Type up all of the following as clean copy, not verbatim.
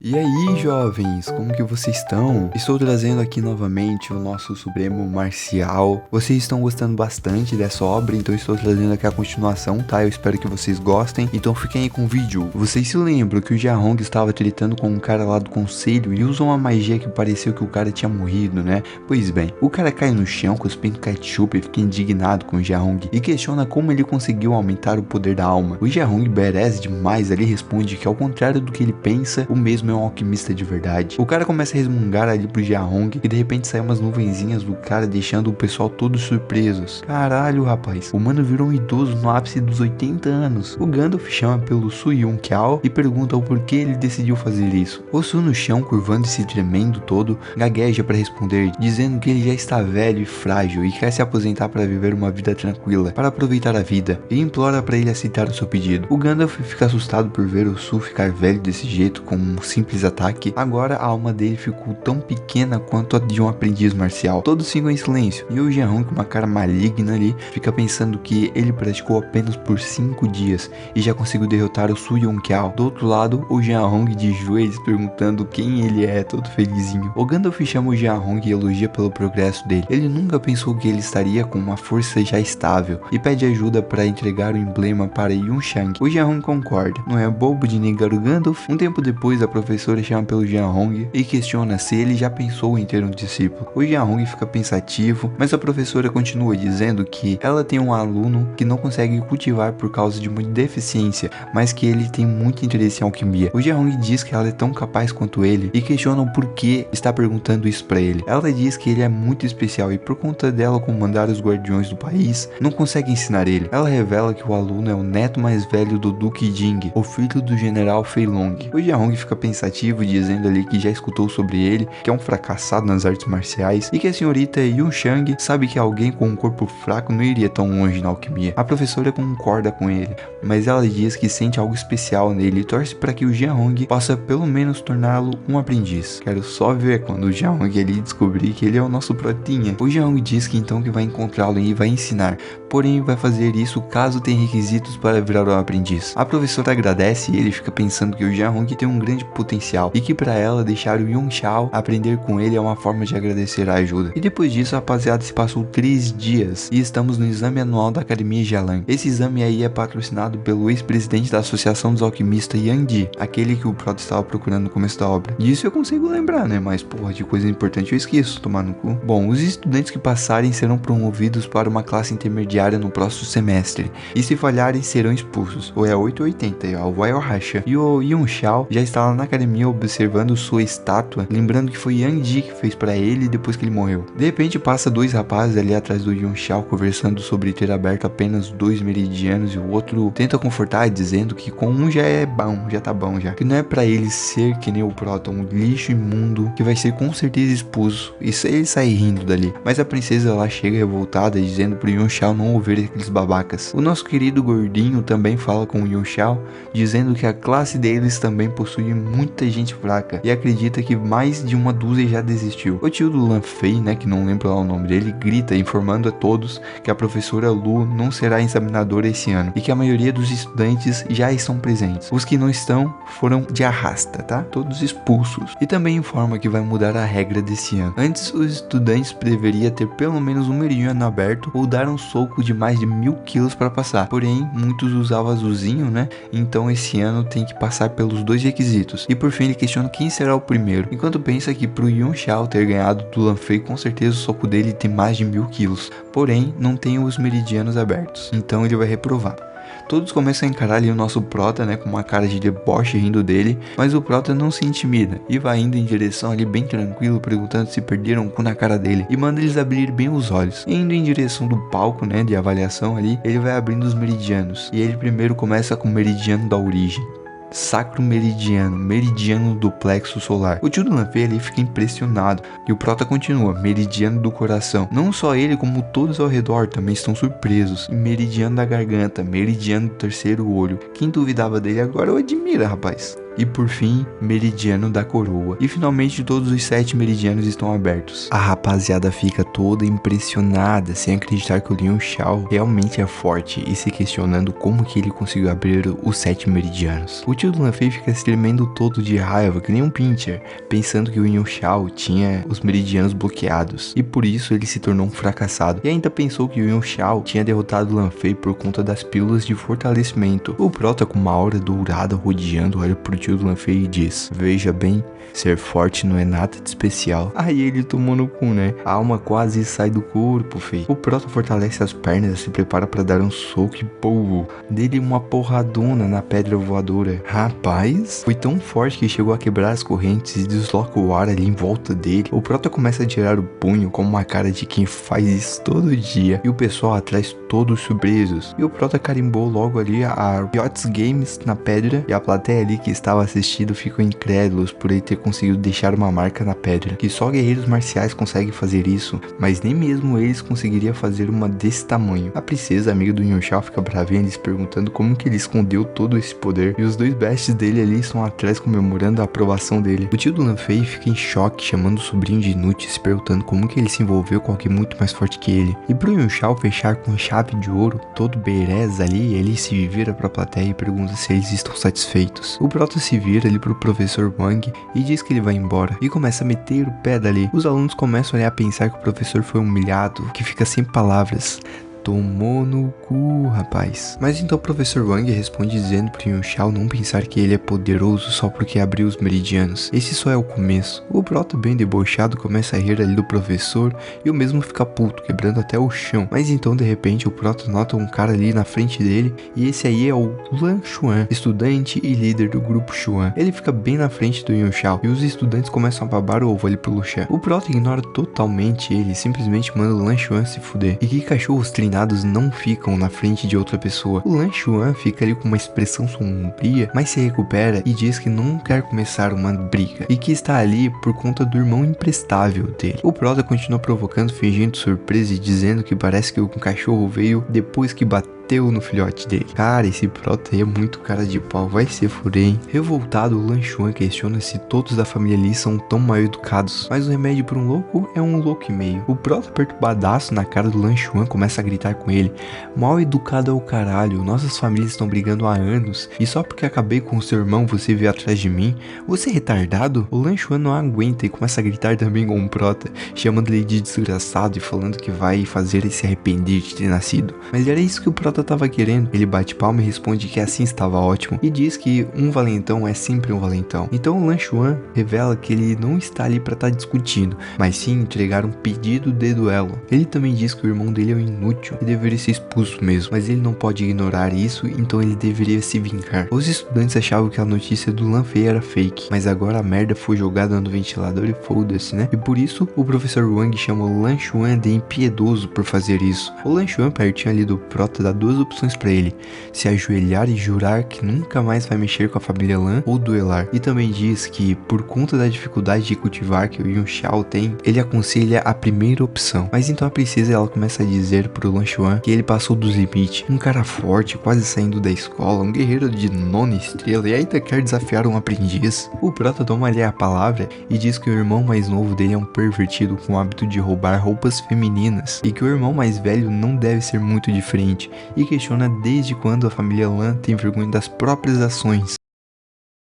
E aí, jovens, como que vocês estão? Estou trazendo aqui novamente o nosso Supremo Marcial. Vocês estão gostando bastante dessa obra, então estou trazendo aqui a continuação, tá? Eu espero que vocês gostem. Então fiquem aí com o vídeo. Vocês se lembram que o Jiahong estava tretando com um cara lá do conselho e usou uma magia que pareceu que o cara tinha morrido, né? Pois bem, o cara cai no chão cuspindo ketchup e fica indignado com o Jiahong e questiona como ele conseguiu aumentar o poder da alma. O Jiahong, badass demais, ali responde que ao contrário do que ele pensa, o mesmo é um alquimista de verdade. O cara começa a resmungar ali pro Jiahong e de repente sai umas nuvenzinhas do cara, deixando o pessoal todos surpresos. Caralho, rapaz, o mano virou um idoso no ápice dos 80 anos. O Gandalf chama pelo Su Yun-Qiao e pergunta o porquê ele decidiu fazer isso. O Su, no chão, curvando e se tremendo todo, gagueja para responder, dizendo que ele já está velho e frágil e quer se aposentar para viver uma vida tranquila, para aproveitar a vida, e implora para ele aceitar o seu pedido. O Gandalf fica assustado por ver o Su ficar velho desse jeito, com um simples ataque. Agora a alma dele ficou tão pequena quanto a de um aprendiz marcial. Todos ficam em silêncio, e o Jiahong, com uma cara maligna ali, fica pensando que ele praticou apenas por 5 dias e já conseguiu derrotar o Su Yun-Qiao. Do outro lado, o Jiahong de joelhos perguntando quem ele é, todo felizinho. O Gandalf chama o Jiahong e elogia pelo progresso dele. Ele nunca pensou que ele estaria com uma força já estável e pede ajuda para entregar o emblema para Yun-Shang. O Jiahong concorda. Não é bobo de negar o Gandalf? Um tempo depois, a professora chama pelo Jiahong e questiona se ele já pensou em ter um discípulo. O Jiahong fica pensativo, mas a professora continua dizendo que ela tem um aluno que não consegue cultivar por causa de uma deficiência, mas que ele tem muito interesse em alquimia. O Jiahong diz que ela é tão capaz quanto ele e questiona o porquê está perguntando isso para ele. Ela diz que ele é muito especial e por conta dela comandar os guardiões do país, não consegue ensinar ele. Ela revela que o aluno é o neto mais velho do Duque Jing, o filho do general Fei Long. O Jiahong fica pensativo, dizendo ali que já escutou sobre ele, que é um fracassado nas artes marciais e que a senhorita Yun-Shang sabe que alguém com um corpo fraco não iria tão longe na alquimia. A professora concorda com ele, mas ela diz que sente algo especial nele e torce para que o Jiahong possa pelo menos torná-lo um aprendiz. Quero só ver quando o Jiahong ali descobrir que ele é o nosso protinha. O Jiahong diz que então que vai encontrá-lo e vai ensinar, porém vai fazer isso caso tenha requisitos para virar um aprendiz. A professora agradece e ele fica pensando que o Jiahong tem um grande potencial e que para ela deixar o Yun-Qiao aprender com ele é uma forma de agradecer a ajuda. E depois disso, a rapaziada, se passou 3 dias e estamos no exame anual da Academia Jialang. Esse exame aí é patrocinado pelo ex-presidente da Associação dos Alquimistas, Yang Di, aquele que o Proto estava procurando no começo da obra. Disso eu consigo lembrar, né? Mas porra, de coisa importante eu esqueço, tomar no cu. Bom, os estudantes que passarem serão promovidos para uma classe intermediária no próximo semestre, e se falharem serão expulsos. Ou é 8 ou 80, ó, vai ao racha. E o Yun-Qiao já está lá na academia observando sua estátua, lembrando que foi Yang Di que fez pra ele depois que ele morreu. De repente passa 2 rapazes ali atrás do Yun-Qiao conversando sobre ter aberto apenas 2 meridianos, e o outro tenta confortar dizendo que com um já é bom, já tá bom já. Que não é pra ele ser que nem o Proton, um lixo imundo que vai ser com certeza expulso. Isso ele sai rindo dali. Mas a princesa lá chega revoltada dizendo pro Yun-Qiao não ouvir aqueles babacas. O nosso querido gordinho também fala com o Yun-Qiao, dizendo que a classe deles também possui muita gente fraca e acredita que mais de uma dúzia já desistiu. O tio do Lan Fei, né, que não lembro lá o nome dele, grita informando a todos que a professora Lu não será examinadora esse ano e que a maioria dos estudantes já estão presentes. Os que não estão foram de arrasta, tá? Todos expulsos. E também informa que vai mudar a regra desse ano. Antes, os estudantes deveriam ter pelo menos um meridiano aberto ou dar um soco de mais de 1000 quilos para passar. Porém, muitos usavam azulzinho, né? Então esse ano tem que passar pelos 2 requisitos. E por fim ele questiona quem será o primeiro, enquanto pensa que pro Yun-Qiao ter ganhado do Lan Fei, com certeza o soco dele tem mais de 1000 quilos. Porém, não tem os meridianos abertos, então ele vai reprovar. Todos começam a encarar ali o nosso Prota, né, com uma cara de deboche rindo dele, mas o Prota não se intimida e vai indo em direção ali bem tranquilo, perguntando se perderam o cu na cara dele e manda eles abrir bem os olhos. E indo em direção do palco, né, de avaliação ali, ele vai abrindo os meridianos e ele primeiro começa com o meridiano da origem. Sacro meridiano, meridiano do plexo solar. O tio do Lan Fei ali fica impressionado e o Prota continua, meridiano do coração. Não só ele, como todos ao redor também estão surpresos. E meridiano da garganta, meridiano do terceiro olho. Quem duvidava dele agora o admira, rapaz. e por fim, meridiano da coroa. E finalmente todos os 7 meridianos estão abertos. A rapaziada fica toda impressionada, sem acreditar que o Liu Xiao realmente é forte e se questionando como que ele conseguiu abrir os 7 meridianos. O tio do Lanfei fica se tremendo todo de raiva, que nem um pincher, pensando que o Liu Xiao tinha os meridianos bloqueados e por isso ele se tornou um fracassado. E ainda pensou que o Liu Xiao tinha derrotado o Lanfei por conta das pílulas de fortalecimento. O Prota, com uma aura dourada rodeando, olha pro tio do Lanfei e diz: veja bem, ser forte não é nada de especial. Aí ele tomou no cu, né? A alma quase sai do corpo, fei. O Prota fortalece as pernas, se prepara pra dar um soco e pô, dele uma porradona na pedra voadora. Rapaz, foi tão forte que chegou a quebrar as correntes e desloca o ar ali em volta dele. O Prota começa a tirar o punho com uma cara de quem faz isso todo dia. E o pessoal atrás todos surpresos. E o Prota carimbou logo ali a Yots Games na pedra. E a plateia ali que estava assistindo ficou incrédulos por ele ter conseguido deixar uma marca na pedra. Que só guerreiros marciais conseguem fazer isso, mas nem mesmo eles conseguiriam fazer uma desse tamanho. A princesa, amiga do Liu Xiao, fica bravinha ali se perguntando como que ele escondeu todo esse poder. E os dois bestes dele ali estão atrás comemorando a aprovação dele. O tio do Lanfei fica em choque, chamando o sobrinho de inútil, se perguntando como que ele se envolveu com alguém muito mais forte que ele. E pro Liu Xiao fechar com chave de ouro, todo berez ali, ele se vira pra plateia e pergunta se eles estão satisfeitos. O Prota se vira ali pro professor Wang e diz que ele vai embora e começa a meter o pé dali. Os alunos começam ali a pensar que o professor foi humilhado, que fica sem palavras. Tomou no cu, rapaz. Mas então o professor Wang responde dizendo pro Liu Xiao não pensar que ele é poderoso só porque abriu os meridianos. Esse só é o começo. O Prota, bem debochado, começa a rir ali do professor e o mesmo fica puto, quebrando até o chão. Mas então de repente o Prota nota um cara ali na frente dele e esse aí é o Lan Xuan, estudante e líder do grupo Xuan. Ele fica bem na frente do Liu Xiao e os estudantes começam a babar o ovo ali pro Liu Xiao. O Prota ignora totalmente ele, simplesmente manda o Lan Xuan se fuder. E que cachorros treinados não ficam na frente de outra pessoa. O Lan Xuan fica ali com uma expressão sombria, mas se recupera e diz que não quer começar uma briga e que está ali por conta do irmão imprestável dele. O Prota continua provocando, fingindo surpresa e dizendo que parece que o cachorro veio depois que bateu no filhote dele. Cara, esse Prota aí é muito cara de pau, vai ser furei, hein? Revoltado, o Lan Xuan questiona se todos da família Li são tão mal educados, mas o remédio para um louco é um louco e meio. O Prota, perturbadaço na cara do Lan Xuan, começa a gritar com ele: mal educado é o caralho, nossas famílias estão brigando há anos e só porque acabei com o seu irmão você veio atrás de mim? Você é retardado? O Lan Xuan não aguenta e começa a gritar também com o Prota, chamando ele de desgraçado e falando que vai fazer ele se arrepender de ter nascido. Mas era isso que o Prota tava querendo. Ele bate palma e responde que assim estava ótimo e diz que um valentão é sempre um valentão. Então o Lan Xuan revela que ele não está ali para estar discutindo, mas sim entregar um pedido de duelo. Ele também diz que o irmão dele é um inútil e deveria ser expulso mesmo, mas ele não pode ignorar isso, então ele deveria se vingar. Os estudantes achavam que a notícia do Lanfei era fake, mas agora a merda foi jogada no ventilador e foda-se, né? E por isso o professor Wang chama o Lan Xuan de impiedoso por fazer isso. O Lan Xuan, pertinho ali do Prota, dá duas opções para ele: se ajoelhar e jurar que nunca mais vai mexer com a família Lan ou duelar. E também diz que por conta da dificuldade de cultivar que o Liu Xiao tem, ele aconselha a primeira opção. Mas então a princesa ela começa a dizer pro Lan Xuan que ele passou dos limites, um cara forte, quase saindo da escola, um guerreiro de 9ª estrela e ainda quer desafiar um aprendiz. O Prota toma ali a palavra e diz que o irmão mais novo dele é um pervertido com o hábito de roubar roupas femininas e que o irmão mais velho não deve ser muito diferente, e questiona desde quando a família Lan tem vergonha das próprias ações.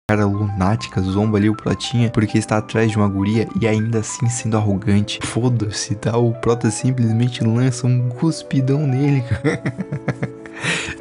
Cara lunática zomba ali o Protinha porque está atrás de uma guria e ainda assim sendo arrogante. Foda-se, tá? O Prota simplesmente lança um cuspidão nele, cara.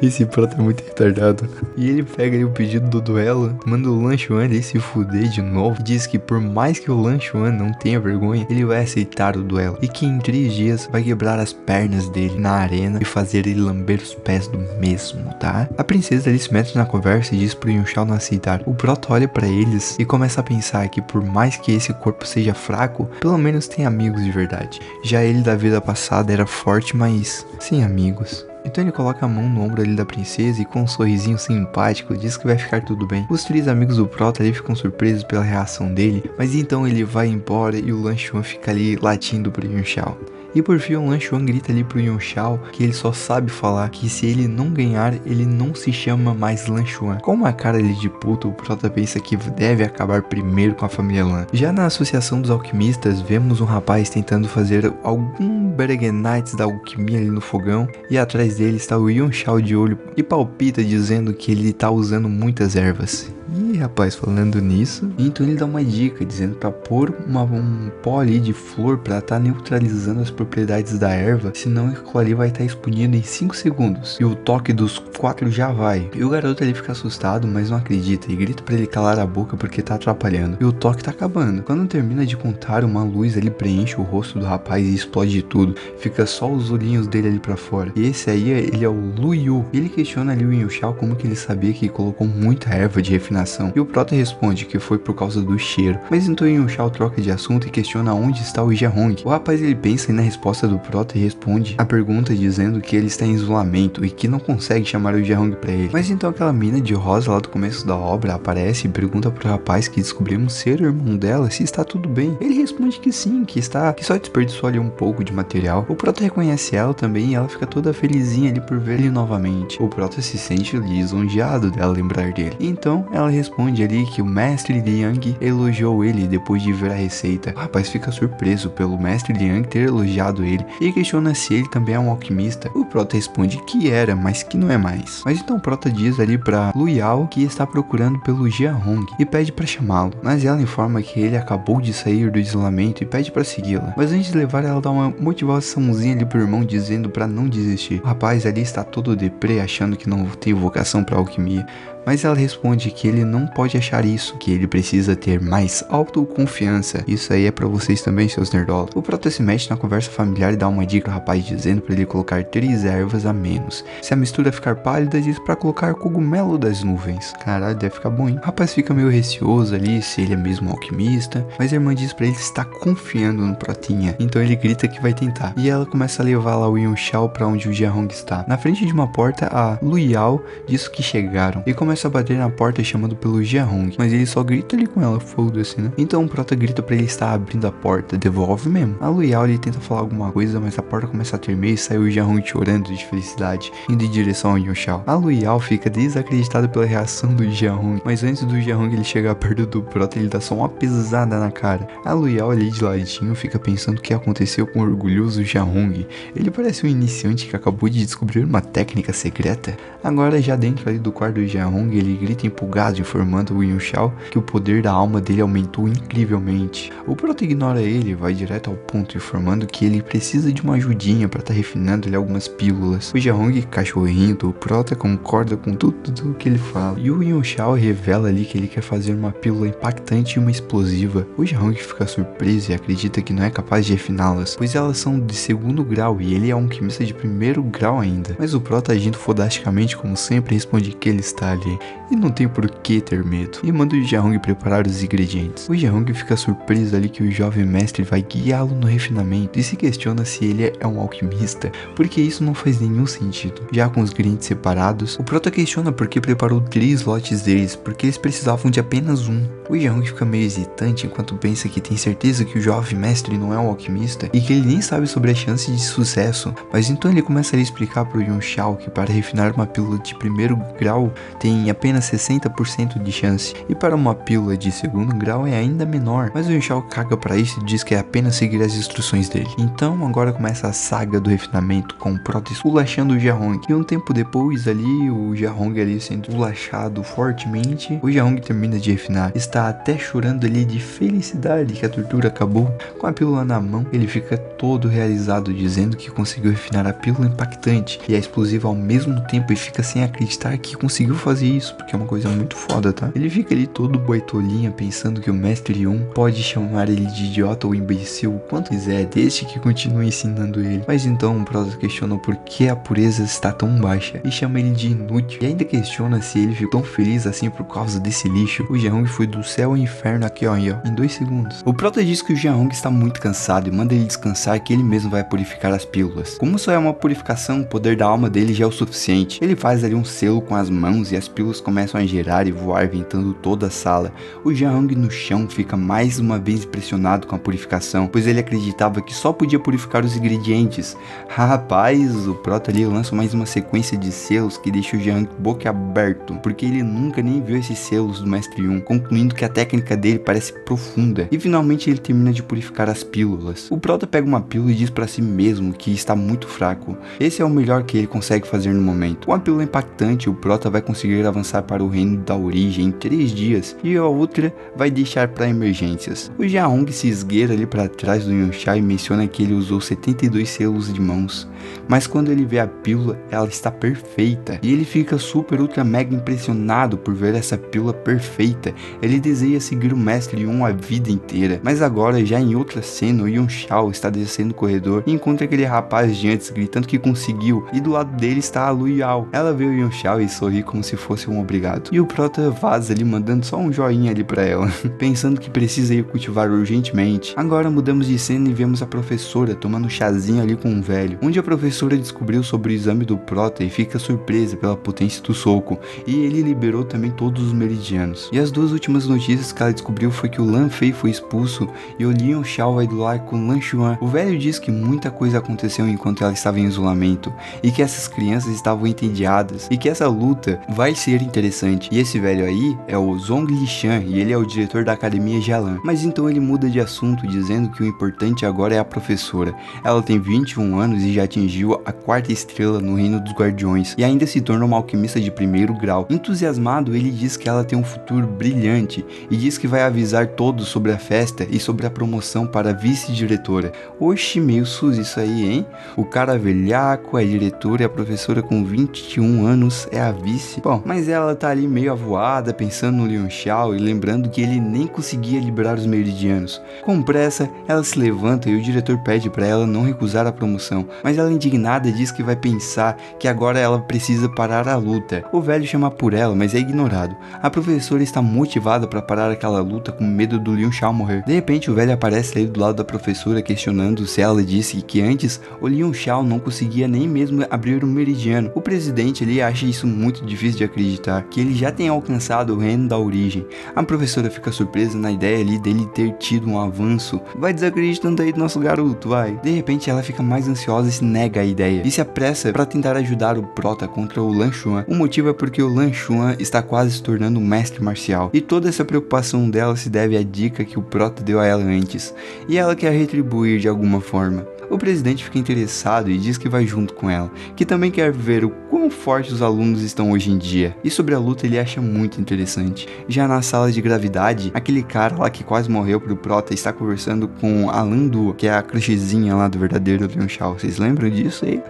Esse Prota é muito retardado. E ele pega ali o pedido do duelo, manda o Lan Xuan ali se fuder de novo. Diz que por mais que o Lan Xuan não tenha vergonha, ele vai aceitar o duelo. E que em 3 dias vai quebrar as pernas dele na arena e fazer ele lamber os pés do mesmo, tá? A princesa ali se mete na conversa e diz pro Liu Xiao não aceitar. O Prota olha pra eles e começa a pensar que por mais que esse corpo seja fraco, pelo menos tem amigos de verdade. Já ele da vida passada era forte, mas sem amigos. Então ele coloca a mão no ombro ali da princesa e com um sorrisinho simpático diz que vai ficar tudo bem. Os 3 amigos do Prota ali ficam surpresos pela reação dele, mas então ele vai embora e o Lan Xuan fica ali latindo pro Liu Xiao. E por fim o Lan Xuan grita ali pro Yunxiao que ele só sabe falar que se ele não ganhar, ele não se chama mais Lan Xuan. Com uma cara ali de puto, o prota pensa que deve acabar primeiro com a família Lan. Já na Associação dos Alquimistas, vemos um rapaz tentando fazer algum Beregenites da alquimia ali no fogão, e atrás dele está o Yunxiao de olho e palpita dizendo que ele tá usando muitas ervas. E rapaz, falando nisso, então ele dá uma dica dizendo pra pôr um pó ali de flor pra tá neutralizando as propriedades da erva, senão aquilo ali vai estar explodindo em 5 segundos e o toque dos 4 já vai. E o garoto ali fica assustado, mas não acredita e grita pra ele calar a boca porque tá atrapalhando. E o toque tá acabando. Quando termina de contar, uma luz ali preenche o rosto do rapaz e explode tudo. Fica só os olhinhos dele ali pra fora. E esse aí, ele é o Lu Yu. Ele questiona ali o Yunxiao como que ele sabia que colocou muita erva de refinação. E o prota responde que foi por causa do cheiro. Mas então Yunxiao troca de assunto e questiona onde está o Jiahong. O rapaz ele pensa na resposta do prota e responde a pergunta dizendo que ele está em isolamento e que não consegue chamar o Jiahong pra ele. Mas então aquela mina de rosa lá do começo da obra aparece e pergunta pro rapaz que descobrimos ser o irmão dela se está tudo bem. Ele responde que sim, que só desperdiçou ali um pouco de material. O prota reconhece ela também e ela fica toda felizinha ali por ver ele novamente. O prota se sente lisonjeado dela lembrar dele. Então ela responde ali que o mestre Liang elogiou ele depois de ver a receita. O rapaz fica surpreso pelo mestre Liang ter elogiado ele e questiona se ele também é um alquimista. O prota responde que era, mas que não é mais. Mas então o prota diz ali pra Lu Yao que está procurando pelo Jiahong e pede pra chamá-lo. Mas ela informa que ele acabou de sair do isolamento e pede pra segui-la. Mas antes de levar, ela dá uma motivaçãozinha ali pro irmão dizendo pra não desistir. O rapaz ali está todo deprê, achando que não tem vocação pra alquimia. Mas ela responde que ele não pode achar isso, que ele precisa ter mais autoconfiança. Isso aí é pra vocês também, seus nerdolas. O prota se mexe na conversa familiar e dá uma dica ao rapaz dizendo pra ele colocar 3 ervas a menos. Se a mistura ficar pálida, diz pra colocar cogumelo das nuvens. Caralho, deve ficar bom, hein? O rapaz fica meio receoso ali se ele é mesmo um alquimista, mas a irmã diz pra ele estar confiando no protinha. Então ele grita que vai tentar. E ela começa a levar lá o Yunxiao pra onde o Jiahong está. Na frente de uma porta, a Lu Yao diz que chegaram e começa a bater na porta chamando pelo Jiahong, mas ele só grita ali com ela, foda-se, né? Então o prota grita pra ele estar abrindo a porta, devolve mesmo. A Lu Yao ele tenta falar alguma coisa, mas a porta começa a tremer e sai o Jiahong chorando de felicidade, indo em direção ao Yunxiao. A Lu Yao fica desacreditada pela reação do Jiahong, mas antes do Jiahong ele chegar perto do prota, ele dá só uma pesada na cara. A Lu Yao ali de ladinho fica pensando o que aconteceu com o orgulhoso Jiahong. Ele parece um iniciante que acabou de descobrir uma técnica secreta. Agora já dentro ali do quarto do Jiahong, ele grita empolgado, informando o Yunxiao que o poder da alma dele aumentou incrivelmente. O prota ignora ele e vai direto ao ponto, informando que ele precisa de uma ajudinha para estar refinando ali algumas pílulas. O Jiahong, cachorrinho do prota, concorda com tudo que ele fala. E o Yunxiao revela ali que ele quer fazer uma pílula impactante e uma explosiva. O Jiahong fica surpreso e acredita que não é capaz de refiná-las, pois elas são de 2º grau e ele é um alquimista de 1º grau ainda. Mas o prota, agindo fodasticamente como sempre, responde que ele está ali e não tem por que ter medo, e manda o Jiahong preparar os ingredientes. O Jiahong fica surpreso ali que o jovem mestre vai guiá-lo no refinamento e se questiona se ele é um alquimista, porque isso não faz nenhum sentido. Já com os ingredientes separados, o prota questiona por que preparou 3 lotes deles, porque eles precisavam de apenas um. O Jiahong fica meio hesitante enquanto pensa que tem certeza que o jovem mestre não é um alquimista e que ele nem sabe sobre as chances de sucesso, mas então ele começa a explicar para o Yunxiao que para refinar uma pílula de 1º grau tem apenas 60% de chance, e para uma pílula de 2º grau é ainda menor, mas o Yunxiao caga para isso e diz que é apenas seguir as instruções dele. Então agora começa a saga do refinamento, com o prota esculachando o Jiahong, e um tempo depois ali, o Jiahong ali sendo esculachado fortemente, o Jiahong termina de refinar, está até chorando ali de felicidade que a tortura acabou. Com a pílula na mão, ele fica todo realizado, dizendo que conseguiu refinar a pílula impactante e a explosiva ao mesmo tempo, e fica sem acreditar que conseguiu fazer isso, porque é uma coisa muito foda, tá? Ele fica ali todo boitolinha, pensando que o mestre Yun pode chamar ele de idiota ou imbecil o quanto quiser, desde que continue ensinando ele. Mas então o prota questiona por que a pureza está tão baixa e chama ele de inútil, e ainda questiona se ele ficou tão feliz assim por causa desse lixo. O Jiahong foi do céu ao inferno aqui, ó, em 2 segundos. O prota diz que o Jiahong está muito cansado e manda ele descansar, que ele mesmo vai purificar as pílulas. Como só é uma purificação, o poder da alma dele já é o suficiente. Ele faz ali um selo com as mãos e as pílulas começam a girar e voar, ventando toda a sala. O Jang no chão fica mais uma vez impressionado com a purificação, pois ele acreditava que só podia purificar os ingredientes. Rapaz, o Prota ali lança mais uma sequência de selos que deixa o Jang boquiaberto, porque ele nunca nem viu esses selos do Mestre Yun, concluindo que a técnica dele parece profunda. E finalmente ele termina de purificar as pílulas. O Prota pega uma pílula e diz pra si mesmo que está muito fraco. Esse é o melhor que ele consegue fazer no momento. Com a pílula impactante, o Prota vai conseguir avançar para o reino da origem em 3 dias, e a outra vai deixar para emergências. O Jaong se esgueira ali para trás do Yunxia e menciona que ele usou 72 selos de mãos, mas quando ele vê a pílula, ela está perfeita, e ele fica super ultra mega impressionado por ver essa pílula perfeita. Ele deseja seguir o Mestre Yun a vida inteira, mas agora já em outra cena, o Yunxia está descendo o corredor e encontra aquele rapaz de antes gritando que conseguiu, e do lado dele está a Lu Yao. Ela vê o Yunxia e sorri como se fosse um obrigado, e o Prota vaza ali mandando só um joinha ali pra ela, pensando que precisa ir cultivar urgentemente. Agora mudamos de cena e vemos a professora tomando um chazinho ali com um velho, onde a professora descobriu sobre o exame do Prota e fica surpresa pela potência do soco, e ele liberou também todos os meridianos. E as duas últimas notícias que ela descobriu foi que o Lan Fei foi expulso e o Liu Xiao vai duelar com Lan Xuan. O velho diz que muita coisa aconteceu enquanto ela estava em isolamento, e que essas crianças estavam entediadas, e que essa luta vai ser interessante. E esse velho aí é o Zhong Lishan, e ele é o diretor da Academia Jialan. Mas então ele muda de assunto, dizendo que o importante agora é a professora. Ela tem 21 anos e já atingiu a 4ª estrela no Reino dos Guardiões, e ainda se torna uma alquimista de 1º grau. Entusiasmado, ele diz que ela tem um futuro brilhante, e diz que vai avisar todos sobre a festa e sobre a promoção para vice-diretora. Oxi, meio sus isso aí, hein? O cara velhaco é diretor e a professora com 21 anos é a vice. Bom, mas ela tá ali meio avoada, pensando no Liu Xiao e lembrando que ele nem conseguia liberar os meridianos. Com pressa, ela se levanta e o diretor pede para ela não recusar a promoção, mas ela indignada diz que vai pensar que agora ela precisa parar a luta. O velho chama por ela, mas é ignorado. A professora está motivada para parar aquela luta com medo do Liu Xiao morrer. De repente o velho aparece ali do lado da professora questionando se ela disse que antes o Liu Xiao não conseguia nem mesmo abrir o meridiano. O presidente ali acha isso muito difícil de acreditar, que ele já tem alcançado o reino da origem. A professora fica surpresa na ideia ali dele ter tido um avanço. Vai desacreditando aí do nosso garoto, vai. De repente ela fica mais ansiosa e se nega a ideia, e se apressa para tentar ajudar o Prota contra o Lan Xuan. O motivo é porque o Lan Xuan está quase se tornando um mestre marcial, e toda essa preocupação dela se deve à dica que o Prota deu a ela antes, e ela quer retribuir de alguma forma. O presidente fica interessado e diz que vai junto com ela, que também quer ver o quão fortes os alunos estão hoje em dia, e sobre a luta ele acha muito interessante. Já na sala de gravidade, aquele cara lá que quase morreu pro Prota está conversando com a Landu, que é a crushzinha lá do verdadeiro Liu Xiao. Vocês lembram disso aí?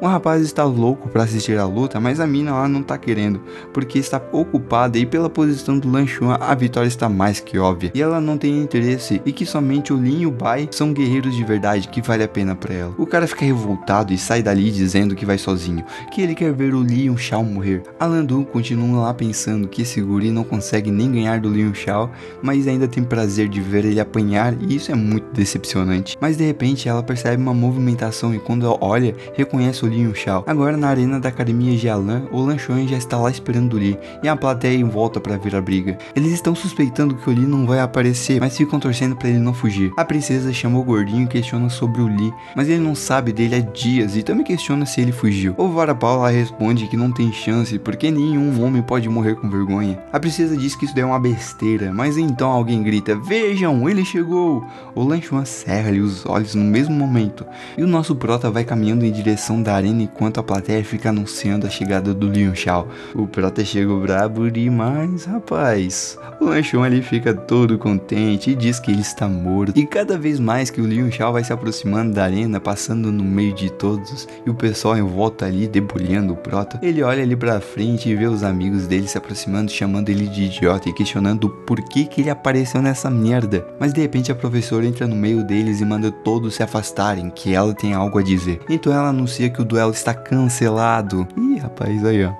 O rapaz está louco para assistir a luta, mas a mina lá não tá querendo, porque está ocupada e pela posição do Lan Xuan a vitória está mais que óbvia, e ela não tem interesse, e que somente o Lin e o Bai são guerreiros de verdade que vale a pena para ela. O cara fica revoltado e sai dali dizendo que vai sozinho, que ele quer ver o Liu Xiao morrer. A Landu continua lá pensando que esse guri não consegue nem ganhar do Liu Xiao, mas ainda tem prazer de ver ele apanhar, e isso é muito decepcionante. Mas de repente ela percebe uma movimentação e quando ela olha, reconhece o Liu Xiao. Agora na arena da Academia Jialan, o Lan Xuan já está lá esperando o Li, e a plateia em volta para ver a briga. Eles estão suspeitando que o Li não vai aparecer, mas ficam torcendo para ele não fugir. A princesa chama o gordinho e questiona sobre o Li, mas ele não sabe dele há dias e também questiona se ele fugiu. O Varapau lá responde que não tem chance, porque nenhum homem pode morrer com vergonha. A princesa diz que isso daí é uma besteira, mas então alguém grita: vejam, ele chegou! O Lan Xuan cerra-lhe os olhos no mesmo momento, e o nosso Prota vai caminhando em direção da arena enquanto a plateia fica anunciando a chegada do Liu Xiao. O Prota chegou brabo demais, rapaz. O Lan Xuan ali fica todo contente e diz que ele está morto. E cada vez mais que o Liu Xiao vai se aproximando da arena, passando no meio de todos, e o pessoal em volta ali debulhando o Prota, ele olha ali pra frente e vê os amigos dele se aproximando, chamando ele de idiota e questionando por que ele apareceu nessa merda. Mas de repente a professora entra no meio deles e manda todos se afastarem, que ela tem algo a dizer. Então ela anuncia que o duelo está cancelado. Ih, rapaz, aí ó.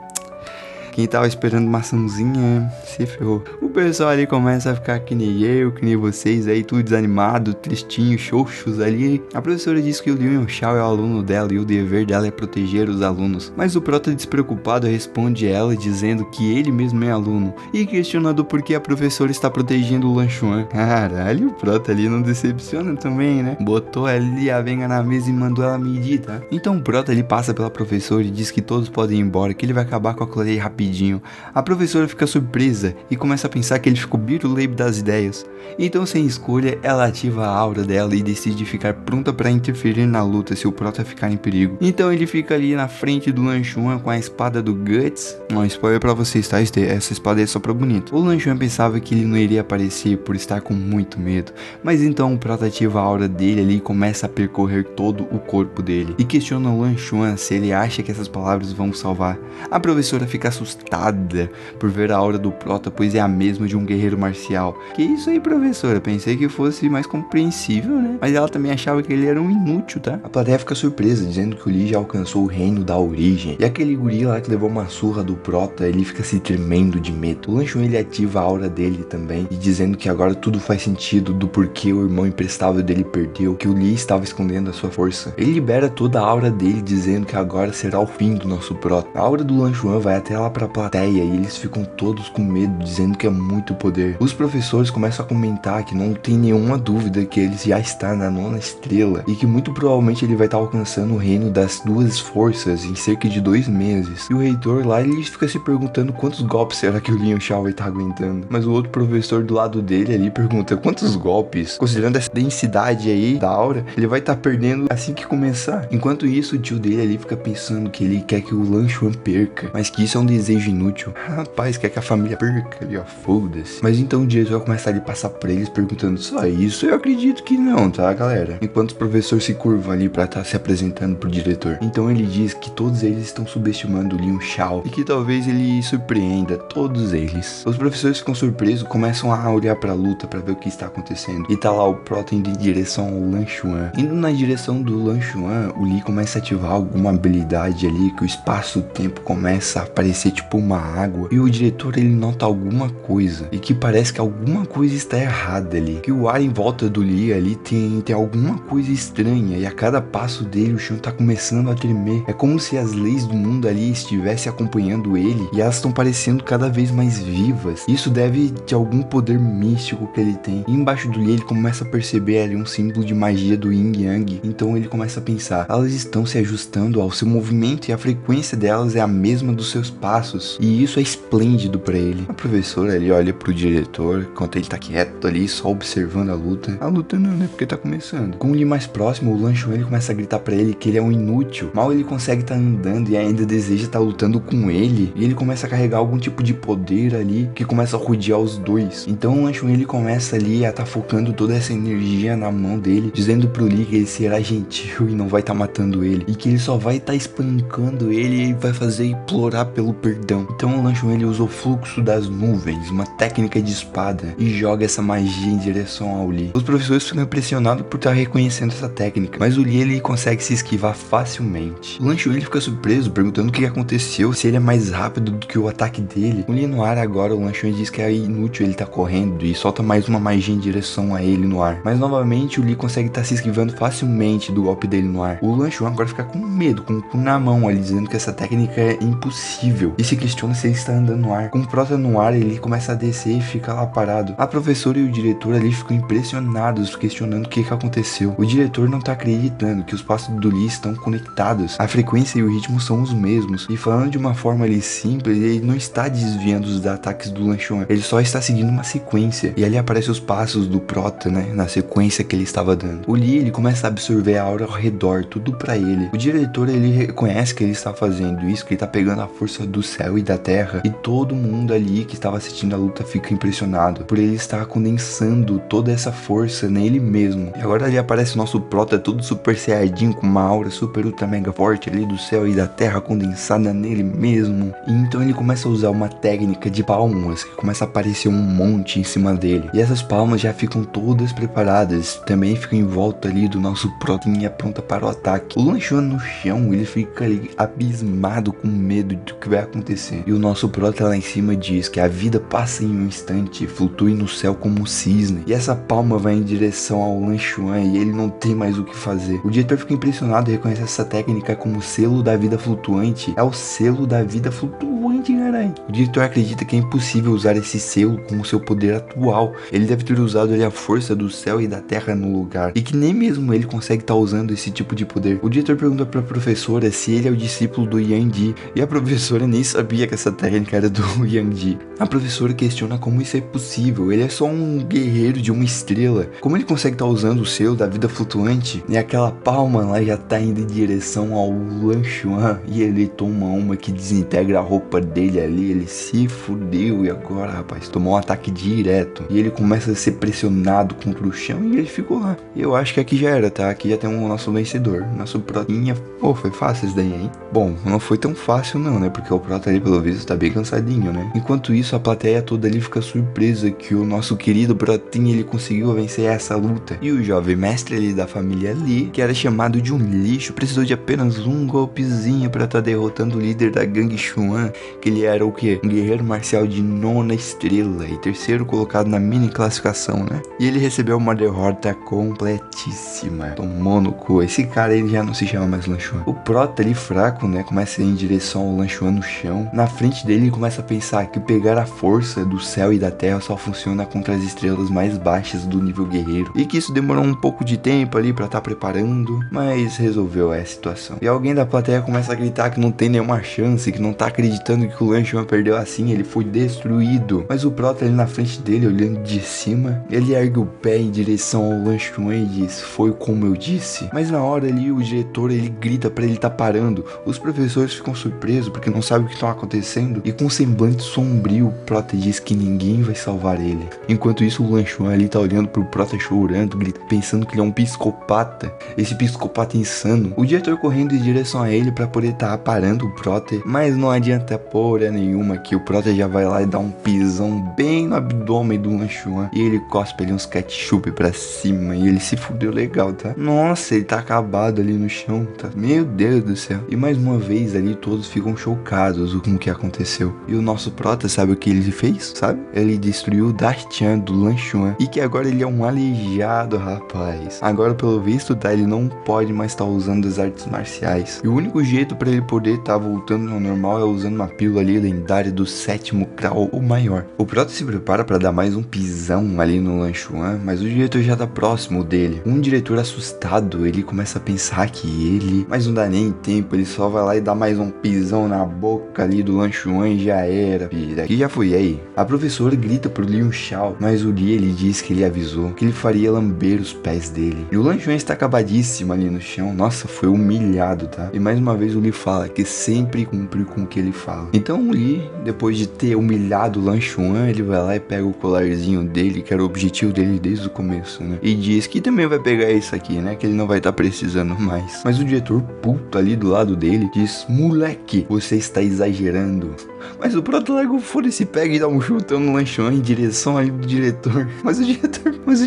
Quem tava esperando maçãzinha se ferrou. O pessoal ali começa a ficar que nem eu, que nem vocês aí, tudo desanimado, tristinho, xoxos ali. A professora diz que o Liu Yonchao é o aluno dela e o dever dela é proteger os alunos. Mas o Prota despreocupado responde ela dizendo que ele mesmo é aluno e questionando por que a professora está protegendo o Lan Xuan. Caralho, o Prota ali não decepciona também, né? Botou ali a Venga na mesa e mandou ela medir, tá? Então o Prota ali passa pela professora e diz que todos podem ir embora, que ele vai acabar com a Clay rapidinho. A professora fica surpresa e começa a pensar que ele ficou biruleibe das ideias. Então, sem escolha, ela ativa a aura dela e decide ficar pronta para interferir na luta se o Prota ficar em perigo. Então ele fica ali na frente do Lan Xuan com a espada do Guts. Não, spoiler pra vocês, tá? Essa espada é só pra bonito. O Lan Xuan pensava que ele não iria aparecer por estar com muito medo, mas então o Prota ativa a aura dele ali e começa a percorrer todo o corpo dele e questiona o Lan Xuan se ele acha que essas palavras vão salvar. A professora fica assustada por ver a aura do Prota, pois é a mesma de um guerreiro marcial. Que isso aí, professora? Pensei que fosse mais compreensível, né? Mas ela também achava que ele era um inútil, tá? A plateia fica surpresa, dizendo que o Lee já alcançou o reino da origem. E aquele guri lá que levou uma surra do Prota, ele fica se tremendo de medo. O Lan Xuan, ele ativa a aura dele também, e dizendo que agora tudo faz sentido do porquê o irmão imprestável dele perdeu, que o Lee estava escondendo a sua força. Ele libera toda a aura dele, dizendo que agora será o fim do nosso Prota. A aura do Lan Xuan vai até lá pra plateia e eles ficam todos com medo, dizendo que é muito poder. Os professores começam a comentar que não tem nenhuma dúvida que ele já está na 9ª estrela e que muito provavelmente ele vai estar alcançando o reino das duas forças em cerca de 2 meses. E o reitor lá, ele fica se perguntando quantos golpes será que o Liu Yonchao vai estar aguentando. Mas o outro professor do lado dele ali pergunta quantos golpes, considerando essa densidade aí da aura, ele vai estar perdendo assim que começar. Enquanto isso, o tio dele ali fica pensando que ele quer que o Lan Xuan perca, mas que isso é um desejo inútil. Rapaz, quer que a família perca ali, ó, foda-se. Mas então o diretor começa ali a passar por eles perguntando só isso. Eu acredito que não, tá, galera? Enquanto o professor se curva ali pra estar se apresentando pro diretor. Então ele diz que todos eles estão subestimando o Liu Yonchao e que talvez ele surpreenda todos eles. Os professores ficam surpresos, começam a olhar pra luta pra ver o que está acontecendo. E tá lá o Prota indo em direção ao Lan Xuan. Indo na direção do Lan Xuan, o Lee começa a ativar alguma habilidade ali que o espaço-tempo começa a aparecer tipo uma água. E o diretor, ele nota alguma coisa e que parece que alguma coisa está errada ali. Que o ar em volta do Lee ali tem alguma coisa estranha e a cada passo dele o chão tá começando a tremer. É como se as leis do mundo ali estivessem acompanhando ele e elas estão parecendo cada vez mais vivas. Isso deve de algum poder místico que ele tem. E embaixo do Lee ele começa a perceber ali um símbolo de magia do Yin Yang. Então ele começa a pensar, elas estão se ajustando ao seu movimento e a frequência delas é a mesma dos seus passos. E isso é esplêndido pra ele. A professora ali olha pro diretor, enquanto ele tá quieto ali, só observando a luta. A luta não, né? Porque tá começando. Com o Lee mais próximo, o Lan Xuan, ele começa a gritar pra ele que ele é um inútil. Mal ele consegue tá andando e ainda deseja tá lutando com ele. E ele começa a carregar algum tipo de poder ali que começa a rodear os dois. Então o Lan Xuan, ele começa ali a tá focando toda essa energia na mão dele, dizendo pro Lee que ele será gentil e não vai tá matando ele. E que ele só vai tá espancando ele e vai fazer implorar pelo perdão. Então o Lan Xuan, ele usa o fluxo das nuvens, uma técnica de espada, e joga essa magia em direção ao Lee. Os professores ficam impressionados por estar reconhecendo essa técnica, mas o Lee, ele consegue se esquivar facilmente. O Lan Xuan, ele fica surpreso, perguntando o que aconteceu, se ele é mais rápido do que o ataque dele. O Lee no ar agora, o Lan Xuan diz que é inútil ele tá correndo e solta mais uma magia em direção a ele no ar. Mas novamente o Lee consegue estar se esquivando facilmente do golpe dele no ar. O Lan Xuan agora fica com medo, com o cu na mão ali, dizendo que essa técnica é impossível e se questiona se ele está andando no ar. Com o Prota no ar, ele começa a descer e fica lá parado. A professora e o diretor ali ficam impressionados, questionando o que aconteceu. O diretor não tá acreditando que os passos do Lee estão conectados. A frequência e o ritmo são os mesmos. E falando de uma forma ali simples, ele não está desviando dos ataques do Lan Xuan. Ele só está seguindo uma sequência. E ali aparecem os passos do Prota, né? Na sequência que ele estava dando. O Lee, ele começa a absorver a aura ao redor, tudo pra ele. O diretor, ele reconhece que ele está fazendo isso, que ele tá pegando a força do céu e da terra. E todo mundo ali que estava assistindo a luta fica impressionado por ele estar condensando toda essa força nele mesmo. E agora ali aparece o nosso Prota todo super saiyajin, com uma aura super ultra mega forte ali do céu e da terra condensada nele mesmo. E então ele começa a usar uma técnica de palmas, que começa a aparecer um monte em cima dele. E essas palmas já ficam todas preparadas, também ficam em volta ali do nosso Protinha pronta para o ataque. O Lan Xuan no chão, ele fica ali abismado com medo do que vai acontecer acontecer. E o nosso prota lá em cima diz que a vida passa em um instante, flutue no céu como um cisne. E essa palma vai em direção ao Lan Xuan e ele não tem mais o que fazer. O diretor fica impressionado e reconhece essa técnica como o selo da vida flutuante. É o selo da vida flutuante, caralho. O diretor acredita que é impossível usar esse selo com o seu poder atual. Ele deve ter usado ali a força do céu e da terra no lugar. E que nem mesmo ele consegue estar usando esse tipo de poder. O diretor pergunta pra professora se ele é o discípulo do Yang Ji. E a professora nem sabia que essa técnica era do Yang Ji. A professora questiona como isso é possível. Ele é só um guerreiro de uma estrela. Como ele consegue estar usando o selo da vida flutuante? E aquela palma lá já tá indo em direção ao Lan Xuan. E ele toma uma que desintegra a roupa dele ali. Ele se fudeu. E agora, rapaz, tomou um ataque direto. E ele começa a ser pressionado contra o chão. E ele ficou lá. E eu acho que aqui já era, tá? Aqui já tem o nosso vencedor. Nosso protinha. Pô, foi fácil isso daí, hein? Bom, não foi tão fácil não, né? Porque o prota ali, pelo visto, tá bem cansadinho, né? Enquanto isso, a plateia toda ali fica surpresa que o nosso querido protinha, ele conseguiu vencer essa luta. E o jovem mestre ali da família Lee, que era chamado de um lixo, precisou de apenas um golpezinho pra estar derrotando o líder da gangue Xuan, que ele era o quê? Um guerreiro marcial de 9ª estrela e 3º colocado na mini classificação, né? E ele recebeu uma derrota completíssima. Tomou no cu. Esse cara, ele já não se chama mais Lan Xuan. O prota ali fraco, né? Começa a ir em direção ao Lan Xuan no chão. Na frente dele, ele começa a pensar que pegar a força do céu e da terra só funciona contra as estrelas mais baixas do nível guerreiro. E que isso demorou um pouco de tempo ali pra estar preparando, mas resolveu a situação. E alguém da plateia começa a gritar que não tem nenhuma chance, que não tá acreditando que o Lan Xuan perdeu assim, ele foi destruído. Mas o prota ali na frente dele, olhando de cima, ele ergue o pé em direção ao Lan Xuan e diz: foi como eu disse. Mas na hora ali, o diretor, ele grita pra ele tá parando. Os professores ficam surpresos porque não sabem o que está acontecendo. E com um semblante sombrio, o prota diz que ninguém vai salvar ele. Enquanto isso, o Lan Xuan ali tá olhando pro prota chorando, pensando que ele é um psicopata. Esse psicopata insano. O diretor correndo em direção a ele pra poder estar parando o prota. Mas não adianta porra nenhuma que o prota já vai lá e dá um pisão bem no abdômen do Lan Xuan. E ele cospe ali uns ketchup pra cima. E ele se fudeu legal, tá? Nossa, ele tá acabado ali no chão, tá? Meu Deus do céu. E mais uma vez ali todos ficam chocados com o que aconteceu. E o nosso prota, sabe o que ele fez? Sabe? Ele destruiu o Dashtian do Lan Xuan. E que agora ele é um aleijado, rapaz. Agora, pelo visto, tá? Ele não pode mais estar usando as artes marciais. E o único jeito pra ele poder estar voltando ao normal é usando uma pílula ali lendária do 7º grau ou maior. O prota se prepara pra dar mais um pisão ali no Lan Xuan, mas o diretor já tá próximo dele. Um diretor assustado, ele começa a pensar que ele... Mas não dá nem tempo, ele só vai lá e dá mais um pisão na boca ali do Lan Xuan e já era, filha. Que já foi aí. A professora grita pro Liu Xiao, mas o Li, ele diz que ele avisou que ele faria lamber os pés dele. E o Lan Xuan está acabadíssimo ali no chão. Nossa, foi humilhado, tá? E mais uma vez o Li fala que sempre cumpre com o que ele fala. Então o Li, depois de ter humilhado o Lan Xuan, ele vai lá e pega o colarzinho dele, que era o objetivo dele desde o começo, né? E diz que também vai pegar isso aqui, né? Que ele não vai estar precisando mais. Mas o diretor puto ali do lado dele diz: moleque, você está exagerando. Mas o prota larga o foda-se, pega e dá um chutão no Lan Xuan em direção ali do diretor. Mas o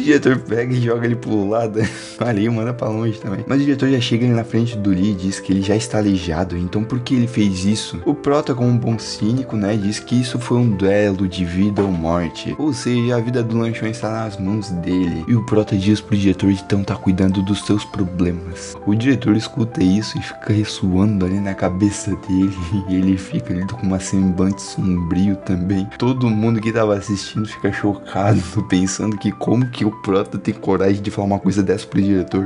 diretor pega e joga ele pro lado. Ali, manda pra longe também. Mas o diretor já chega ali na frente do Lee e diz que ele já está aleijado. Então por que ele fez isso? O prota, como um bom cínico, né, diz que isso foi um duelo de vida ou morte. Ou seja, a vida do Lan Xuan está nas mãos dele. E o prota diz pro diretor de então tá cuidando dos seus problemas. O diretor escuta isso e fica ressoando ali na cabeça dele. E ele fica ali com uma semblante sombrio também. Todo mundo que tava assistindo fica chocado, pensando que como que o prota tem coragem de falar uma coisa dessa pro diretor.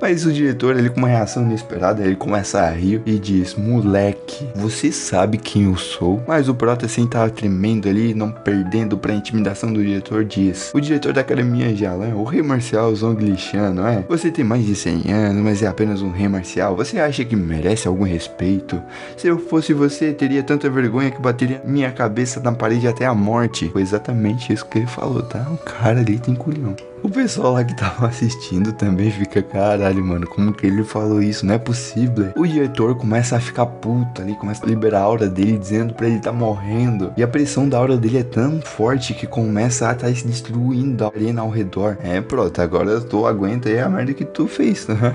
Mas o diretor, ele com uma reação inesperada, ele começa a rir e diz: moleque, você sabe quem eu sou? Mas o prota, assim, tava tremendo ali, não perdendo pra intimidação do diretor, diz: o diretor da academia Jalan, o rei marcial Zhong Lixian, não é? Você tem mais de 100 anos, mas é apenas um rei marcial. Você acha que merece algum respeito? Se eu fosse você, teria tanta vergonha que bateria minha cabeça na parede até a morte. Foi exatamente isso que ele falou, tá? O cara ali tem culhão. O pessoal lá que tava assistindo também fica, caralho, mano, como que ele falou isso? Não é possível. O diretor começa a ficar puto ali, começa a liberar a aura dele, dizendo pra ele tá morrendo. E a pressão da aura dele é tão forte que começa a tá se destruindo a arena ao redor. Prota, agora tu aguenta aí a merda que tu fez, né?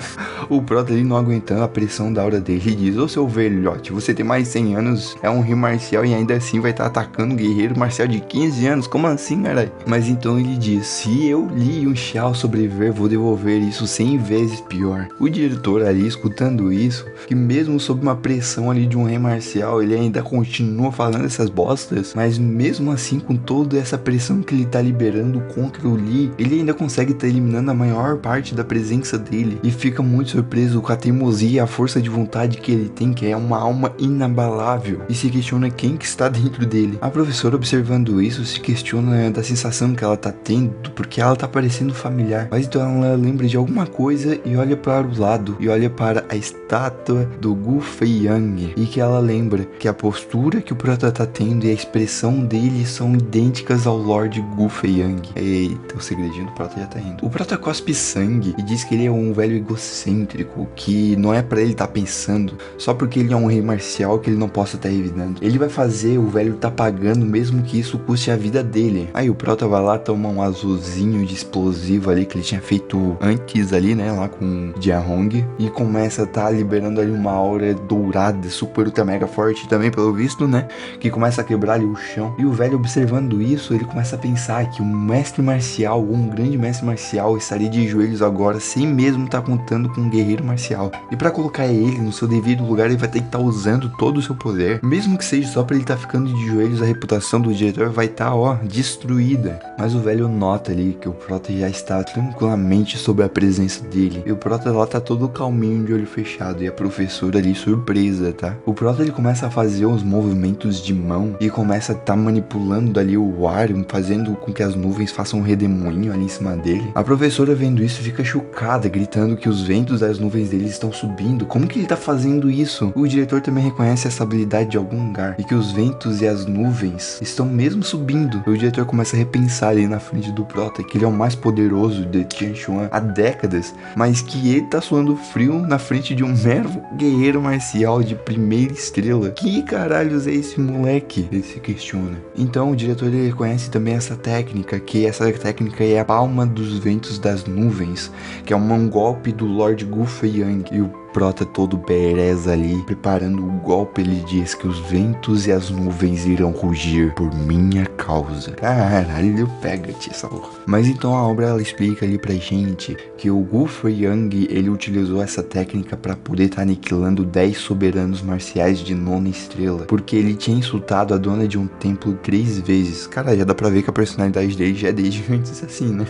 O Prota ali não aguentando a pressão da aura dele, diz: ô seu velhote, você tem mais de 100 anos, é um rei marcial e ainda assim vai estar atacando um guerreiro marcial de 15 anos? Como assim, caralho? Mas então ele diz: se eu Li Yuanxiao sobreviver, vou devolver isso 100 vezes pior. O diretor ali, escutando isso, que mesmo sob uma pressão ali de um rei marcial, ele ainda continua falando essas bostas, mas mesmo assim, com toda essa pressão que ele tá liberando contra o Li, ele ainda consegue estar eliminando a maior parte da presença dele, e fica muito surpreso com a teimosia e a força de vontade que ele tem, que é uma alma inabalável, e se questiona quem que está dentro dele. A professora, observando isso, se questiona da sensação que ela tá tendo, porque ela tá parecendo familiar, mas então ela lembra de alguma coisa e olha para o lado, e olha para a estátua do Gu Feiyang, e que ela lembra que a postura que o Prota tá tendo e a expressão dele são idênticas ao Lord Gu Feiyang. Eita, o segredinho do Prota já tá indo. O Prota cospe sangue e diz que ele é um velho egocêntrico, que não é pra ele tá pensando só porque ele é um rei marcial que ele não possa tá revidando. Ele vai fazer o velho tá pagando, mesmo que isso custe a vida dele. Aí o Prota vai lá, toma um azulzinho de explosivo ali que ele tinha feito antes ali, né, lá com Jiahong, e começa a tá liberando ali uma aura dourada, super ultra mega forte também, pelo visto, né, que começa a quebrar ali o chão. E o velho, observando isso, ele começa a pensar que um mestre marcial, ou um grande mestre marcial, estaria de joelhos agora, sem mesmo estar contando com um guerreiro marcial. E para colocar ele no seu devido lugar, ele vai ter que estar usando todo o seu poder, mesmo que seja só para ele estar ficando de joelhos. A reputação do diretor vai estar, destruída. Mas o velho nota ali que o Prota já está tranquilamente sob a presença dele, e o Prota lá tá todo calminho, de olho fechado, e a professora ali surpresa, tá? O Prota, ele começa a fazer uns movimentos de mão e começa a tá manipulando ali o ar, fazendo com que as nuvens façam um redemoinho ali em cima dele. A professora, vendo isso, fica chocada, gritando que os ventos das nuvens dele estão subindo. Como que ele tá fazendo isso? O diretor também reconhece essa habilidade de algum lugar, e que os ventos e as nuvens estão mesmo subindo. E o diretor começa a repensar ali na frente do Prota que ele é o mais poderoso de Tianchuan há décadas, mas que ele tá suando frio na frente de um mero guerreiro marcial de primeira estrela. Que caralhos é esse moleque? Ele se questiona. Então o diretor, ele reconhece também essa técnica, que essa técnica é a palma dos ventos das nuvens, que é um golpe do Lord Gu Feiyang. E o Prota, todo bereza ali, preparando o golpe, ele diz que os ventos e as nuvens irão rugir por minha causa. Caralho, pega-te essa porra. Mas então a obra, ela explica ali pra gente que o Gu Feiyang, ele utilizou essa técnica pra poder estar aniquilando 10 soberanos marciais de 9ª estrela, porque ele tinha insultado a dona de um templo 3 vezes. Cara, já dá pra ver que a personalidade dele já é desde antes assim, né?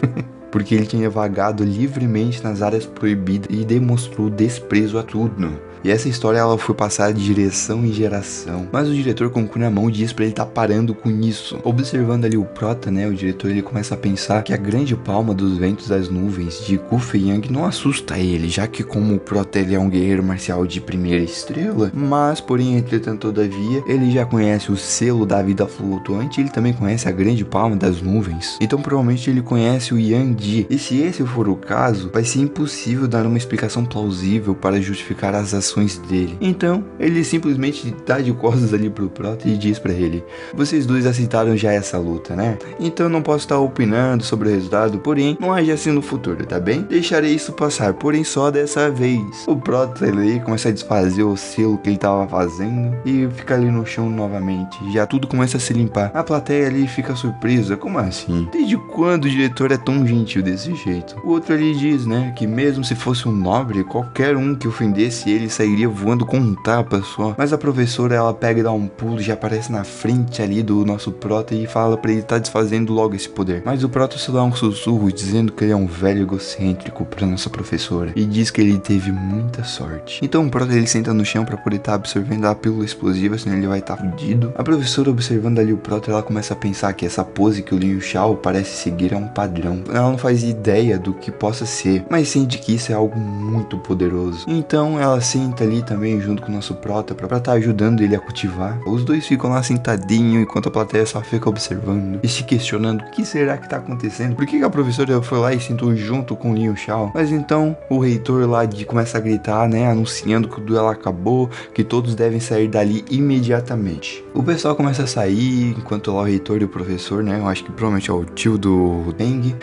Porque ele tinha vagado livremente nas áreas proibidas e demonstrou desprezo a tudo. E essa história, ela foi passada de geração em geração, mas o diretor, com o cu na mão, diz pra ele tá parando com isso. Observando ali o Prota, né, o diretor, ele começa a pensar que a grande palma dos ventos das nuvens de Gu Feiyang não assusta ele, já que como o Prota, ele é um guerreiro marcial de primeira estrela, mas porém, entretanto, todavia, ele já conhece o selo da vida flutuante, ele também conhece a grande palma das nuvens, então provavelmente ele conhece o Yang Ji. E se esse for o caso, vai ser impossível dar uma explicação plausível para justificar as ações dele. Então, ele simplesmente dá de costas ali pro Prota e diz pra ele: vocês dois aceitaram já essa luta, né? Então eu não posso estar opinando sobre o resultado, porém, não age assim no futuro, tá bem? Deixarei isso passar, porém só dessa vez. O Prota, ele começa a desfazer o selo que ele tava fazendo e fica ali no chão novamente. Já tudo começa a se limpar. A plateia ali fica surpresa. Como assim? Desde quando o diretor é tão gentil desse jeito? O outro ali diz, né, que mesmo se fosse um nobre, qualquer um que ofendesse ele sairia voando com um tapa só. Mas a professora, ela pega e dá um pulo, já aparece na frente ali do nosso Prota e fala pra ele tá desfazendo logo esse poder. Mas o Prota só dá um sussurro, dizendo que ele é um velho egocêntrico pra nossa professora, e diz que ele teve muita sorte. Então o Prota, ele senta no chão pra poder estar absorvendo a pílula explosiva, senão ele vai estar fudido. A professora, observando ali o Prota, ela começa a pensar que essa pose que o Liu Xiao parece seguir é um padrão. Ela não faz ideia do que possa ser, mas sente que isso é algo muito poderoso. Então ela senta ali também junto com o nosso prota pra estar ajudando ele a cultivar. Os dois ficam lá sentadinho enquanto a plateia só fica observando e se questionando o que será que tá acontecendo. Por que a professora foi lá e sentou junto com o Liu Xiao? Mas então o reitor lá começa a gritar, né, anunciando que o duelo acabou, que todos devem sair dali imediatamente. O pessoal começa a sair, enquanto lá o reitor e o professor, né, eu acho que provavelmente é o tio do Deng,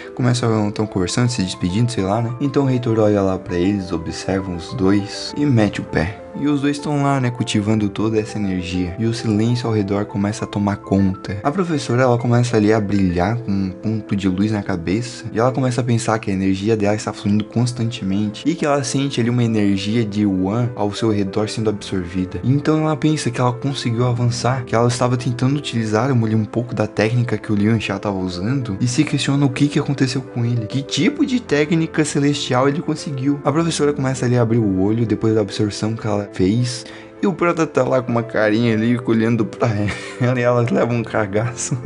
estão conversando, se despedindo, sei lá, né. Então o reitor olha lá pra eles, observa os dois e mete o pé. E os dois estão lá, né, cultivando toda essa energia. E o silêncio ao redor começa a tomar conta. A professora, ela começa ali a brilhar com um ponto de luz na cabeça. E ela começa a pensar que a energia dela está fluindo constantemente. E que ela sente ali uma energia de Yuan ao seu redor sendo absorvida. E então ela pensa que ela conseguiu avançar. Que ela estava tentando utilizar um pouco da técnica que o Liu Xiao estava usando. E se questiona o que aconteceu com ele. Que tipo de técnica celestial ele conseguiu. A professora começa ali a abrir o olho depois da absorção que ela fez. E o prota tá lá com uma carinha ali olhando pra ela e ela leva um cagaço.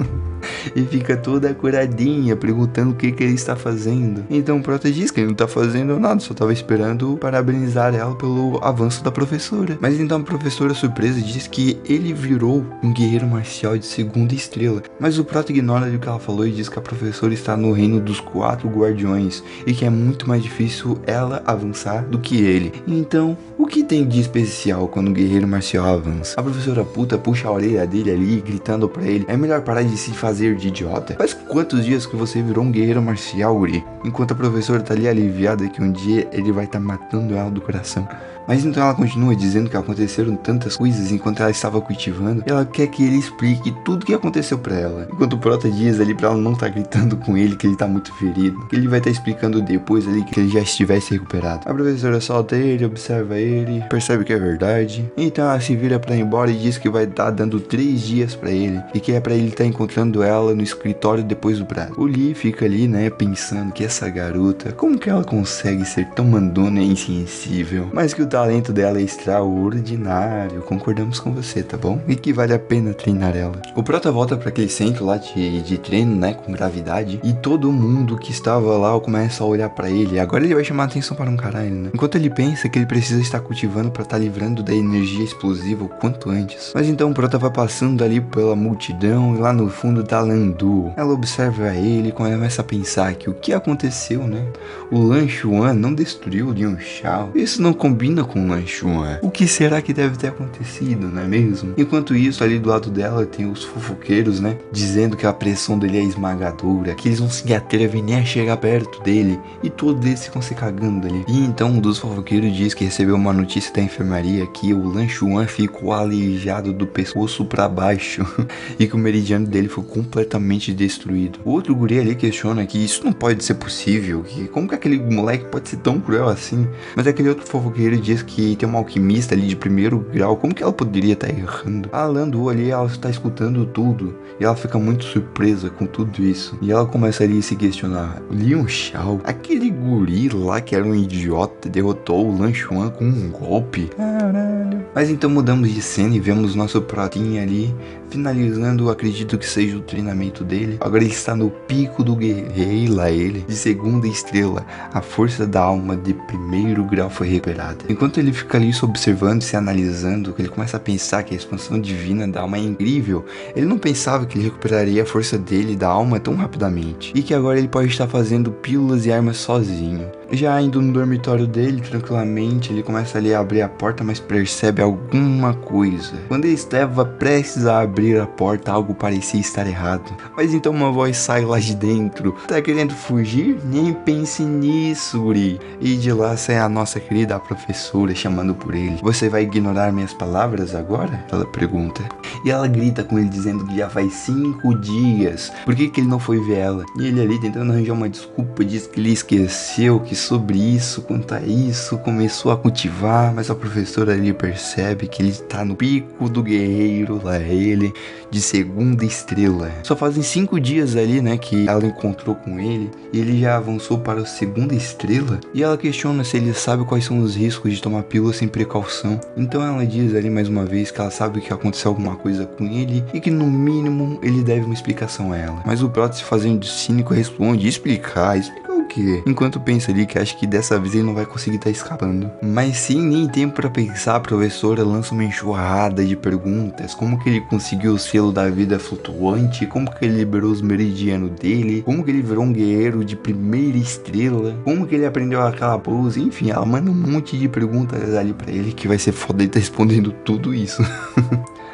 E fica toda curadinha, perguntando o que ele está fazendo. Então o prota diz que ele não tá fazendo nada, só tava esperando parabenizar ela pelo avanço da professora. Mas então a professora, surpresa, diz que ele virou um guerreiro marcial de 2ª estrela. Mas o prota ignora o que ela falou e diz que a professora está no reino dos 4 guardiões e que é muito mais difícil ela avançar do que ele. Então, o que tem de especial quando um guerreiro marcial avança? A professora puta puxa a orelha dele ali, gritando pra ele: é melhor parar de se fazer de idiota. Faz quantos dias que você virou um guerreiro marcial, guri? Enquanto a professora tá ali aliviada que um dia ele vai estar matando ela do coração. Mas então ela continua dizendo que aconteceram tantas coisas enquanto ela estava cultivando. E ela quer que ele explique tudo o que aconteceu pra ela. Enquanto o prota diz ali pra ela não estar gritando com ele que ele tá muito ferido. Que ele vai estar explicando depois ali que ele já estivesse recuperado. A professora solta ele, observa ele, percebe que é verdade. Então ela se vira pra ir embora e diz que vai estar dando 3 dias pra ele. E que é pra ele estar encontrando ela no escritório depois do prazo. O Lee fica ali, né, pensando que essa garota, como que ela consegue ser tão mandona e insensível? Mas que o talento dela é extraordinário, concordamos com você, tá bom? E que vale a pena treinar ela. O prota volta para aquele centro lá de treino, né, com gravidade, e todo mundo que estava lá começa a olhar para ele. Agora ele vai chamar a atenção para um caralho, né? Enquanto ele pensa que ele precisa estar cultivando para estar livrando da energia explosiva o quanto antes. Mas então o prota vai passando ali pela multidão e lá no fundo tá Landu. Ela observa ele e começa a pensar que o que aconteceu, né? O Lan Xuan não destruiu o Liu Xiao. Isso não combina com o Lan Xuan. O que será que deve ter acontecido, não é mesmo? Enquanto isso, ali do lado dela tem os fofoqueiros, né? Dizendo que a pressão dele é esmagadora, que eles não se atrevem nem a chegar perto dele. E todos eles ficam se cagando ali. E então um dos fofoqueiros diz que recebeu uma notícia da enfermaria que o Lan Xuan ficou aleijado do pescoço pra baixo. E que o meridiano dele foi completamente destruído. O outro guri ali questiona que isso não pode ser possível. Que como que aquele moleque pode ser tão cruel assim? Mas aquele outro fofoqueiro diz que tem uma alquimista ali de 1º grau. Como que ela poderia estar errando? A Landu ali, ela está escutando tudo. E ela fica muito surpresa com tudo isso. E ela começa ali a se questionar. Liu Xiao, aquele guri lá que era um idiota, derrotou o Lan Xuan com um golpe? Caralho. Mas então mudamos de cena e vemos nosso protinha ali finalizando, acredito que seja o treinamento dele. Agora ele está no pico do guerreiro lá, ele de 2ª estrela. A força da alma de 1º grau foi recuperada. Enquanto ele fica ali se observando, se analisando, ele começa a pensar que a expansão divina da alma é incrível. Ele não pensava que ele recuperaria a força dele da alma tão rapidamente. E que agora ele pode estar fazendo pílulas e armas sozinho. Já indo no dormitório dele, tranquilamente, ele começa ali a abrir a porta, mas percebe alguma coisa. Quando ele estava prestes a abrir a porta, algo parecia estar errado. Mas então uma voz sai lá de dentro. Tá querendo fugir? Nem pense nisso, guri. E de lá sai a nossa querida professora chamando por ele. Você vai ignorar minhas palavras agora? Ela pergunta. E ela grita com ele dizendo que já faz 5 dias. Por que ele não foi ver ela? E ele ali tentando arranjar uma desculpa, diz que ele esqueceu que sobre isso, quanto a isso, começou a cultivar, mas a professora ali percebe que ele tá no pico do guerreiro, lá ele, de segunda estrela. Só fazem 5 dias ali, né, que ela encontrou com ele, e ele já avançou para a segunda estrela, e ela questiona se ele sabe quais são os riscos de tomar pílula sem precaução. Então ela diz ali mais uma vez que ela sabe que aconteceu alguma coisa com ele, e que no mínimo ele deve uma explicação a ela. Mas o Proto, se fazendo de cínico, responde: explicar o quê? Enquanto pensa ali que acha que dessa vez ele não vai conseguir estar escapando. Mas sem nem tempo pra pensar, a professora lança uma enxurrada de perguntas: como que ele conseguiu o selo da vida flutuante, como que ele liberou os meridianos dele, como que ele virou um guerreiro de primeira estrela, como que ele aprendeu aquela pose. Enfim, ela manda um monte de perguntas ali pra ele, que vai ser foda ele tá respondendo tudo isso.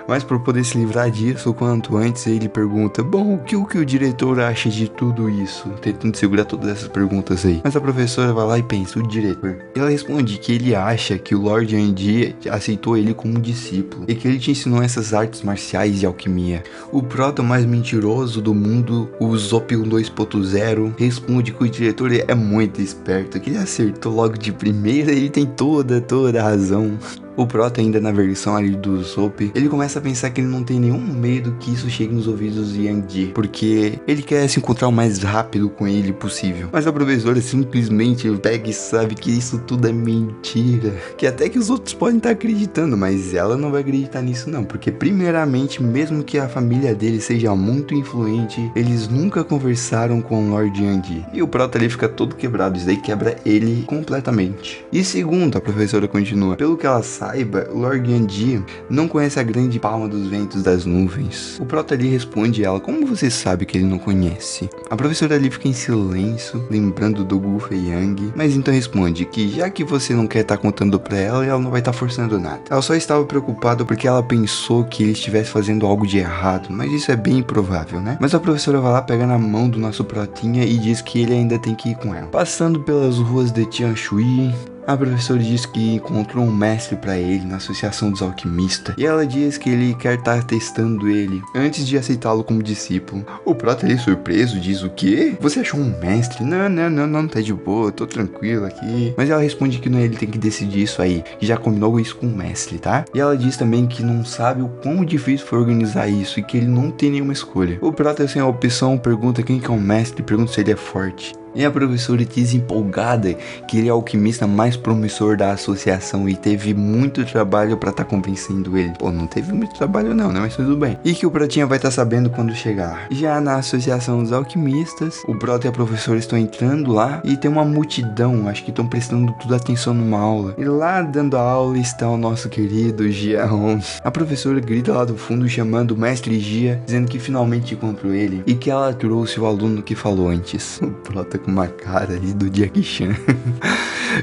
Mas para poder se livrar disso o quanto antes, ele pergunta: bom, o que o diretor acha de tudo isso? Tentando segurar todas essas perguntas aí. Mas a professora vai lá e pensa: o diretor. Ela responde que ele acha que o Lord Andy aceitou ele como um discípulo, e que ele te ensinou essas artes marciais de alquimia. O proto mais mentiroso do mundo, o Zopium 2.0, responde que o diretor é muito esperto, que ele acertou logo de primeira, ele tem toda a razão. O Proto, ainda na versão ali do Zop, ele começa a pensar que ele não tem nenhum medo que isso chegue nos ouvidos de Yang, porque ele quer se encontrar o mais rápido com ele possível. Mas a professora simplesmente pega e sabe que isso tudo é mentira, que até que os outros podem estar acreditando, mas ela não vai acreditar nisso não, porque primeiramente, mesmo que a família dele seja muito influente, eles nunca conversaram com o Lord Yang. E o Proto ali fica todo quebrado, isso daí quebra ele completamente. E segundo, a professora continua, pelo que ela sabe, o Lord Yang não conhece a grande palma dos ventos das nuvens. O Proto ali responde ela: como você sabe que ele não conhece? A professora ali fica em silêncio, lembrando do Goofy Yang, mas então responde que já que você não quer estar contando pra ela não vai estar forçando nada. Ela só estava preocupada porque ela pensou que ele estivesse fazendo algo de errado, mas isso é bem improvável, né? Mas a professora vai lá, pega na mão do nosso Protinha e diz que ele ainda tem que ir com ela. Passando pelas ruas de Tianshui, a professora diz que encontrou um mestre pra ele na Associação dos Alquimistas, e ela diz que ele quer estar testando ele antes de aceitá-lo como discípulo. O Proto ali, surpreso, diz: o quê? Você achou um mestre? Não, tá de boa, tô tranquilo aqui. Mas ela responde que não, ele tem que decidir isso aí, que já combinou isso com o mestre, tá? E ela diz também que não sabe o quão difícil foi organizar isso e que ele não tem nenhuma escolha. O Proto, sem a opção, pergunta quem que é o mestre, pergunta se ele é forte. E a professora diz empolgada que ele é o alquimista mais promissor da associação e teve muito trabalho pra estar convencendo ele. Pô, não teve muito trabalho não, né? Mas tudo bem. E que o Protinha vai estar sabendo quando chegar. Já na Associação dos Alquimistas, o Proto e a professora estão entrando lá e tem uma multidão, acho que estão prestando toda atenção numa aula. E lá dando a aula está o nosso querido Gia Hong. A professora grita lá do fundo chamando o mestre Gia, dizendo que finalmente encontrou ele e que ela trouxe o aluno que falou antes. O Proto com uma cara ali do Jackie Chan.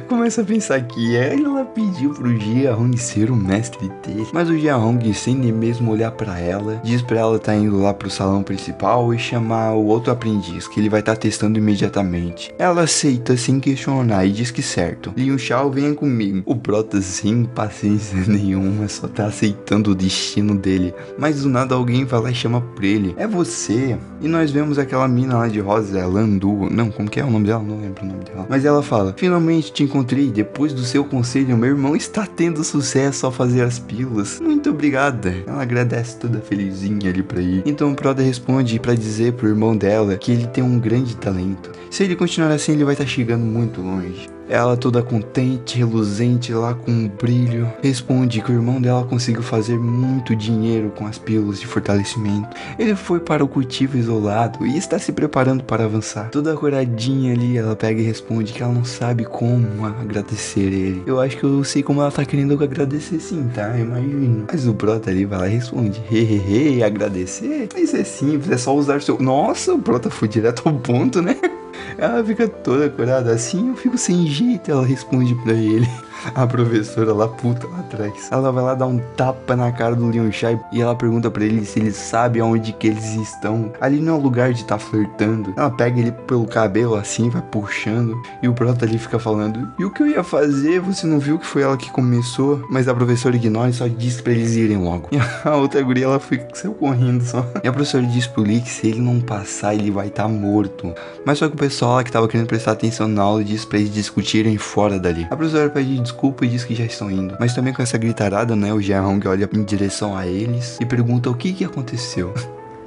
Começa a pensar que ela pediu pro Gia Hong ser o mestre dele. Mas o Gia Hong, sem nem mesmo olhar pra ela, diz pra ela tá indo lá pro salão principal e chamar o outro aprendiz, que ele vai estar testando imediatamente. Ela aceita sem questionar e diz que certo. Liu Shao, venha comigo. O Prota, sem paciência nenhuma, só tá aceitando o destino dele. Mas do nada alguém vai lá e chama por ele: é você. E nós vemos aquela mina lá de rosa, Landu. Não, como que é o nome dela? Não lembro o nome dela. Mas ela fala: finalmente te encontrei. Depois do seu conselho, meu irmão está tendo sucesso ao fazer as pílulas. Muito obrigada. Ela agradece toda felizinha ali pra ir. Então o Proda responde pra dizer pro irmão dela que ele tem um grande talento. Se ele continuar assim, ele vai estar chegando muito longe. Ela, toda contente, reluzente lá com um brilho, responde que o irmão dela conseguiu fazer muito dinheiro com as pílulas de fortalecimento. Ele foi para o cultivo isolado e está se preparando para avançar. Toda coradinha ali, ela pega e responde que ela não sabe como agradecer ele. Eu acho que eu sei como ela tá querendo agradecer sim, tá? Imagino. Mas o Prota ali vai lá e responde: hehehe, agradecer? Isso é simples, é só usar seu... Nossa, o Prota foi direto ao ponto, né? Ela fica toda corada assim, eu fico sem jeito, ela responde pra ele: A professora lá, puta, lá atrás, ela vai lá dar um tapa na cara do Leon Shai e ela pergunta pra ele se ele sabe aonde que eles estão. Ali não é o lugar de tá flertando. Ela pega ele pelo cabelo assim, vai puxando, e o Prota ali fica falando: e o que eu ia fazer? Você não viu que foi ela que começou? Mas a professora ignora e só diz pra eles irem logo. E a outra guria, ela saiu correndo só. E a professora diz pro Lee que se ele não passar, ele vai estar morto. Mas só que o pessoal lá que tava querendo prestar atenção na aula diz pra eles discutirem fora dali. A professora pede desculpa e diz que já estão indo. Mas também com essa gritarada, né, o Jae-hong olha em direção a eles e pergunta o que aconteceu.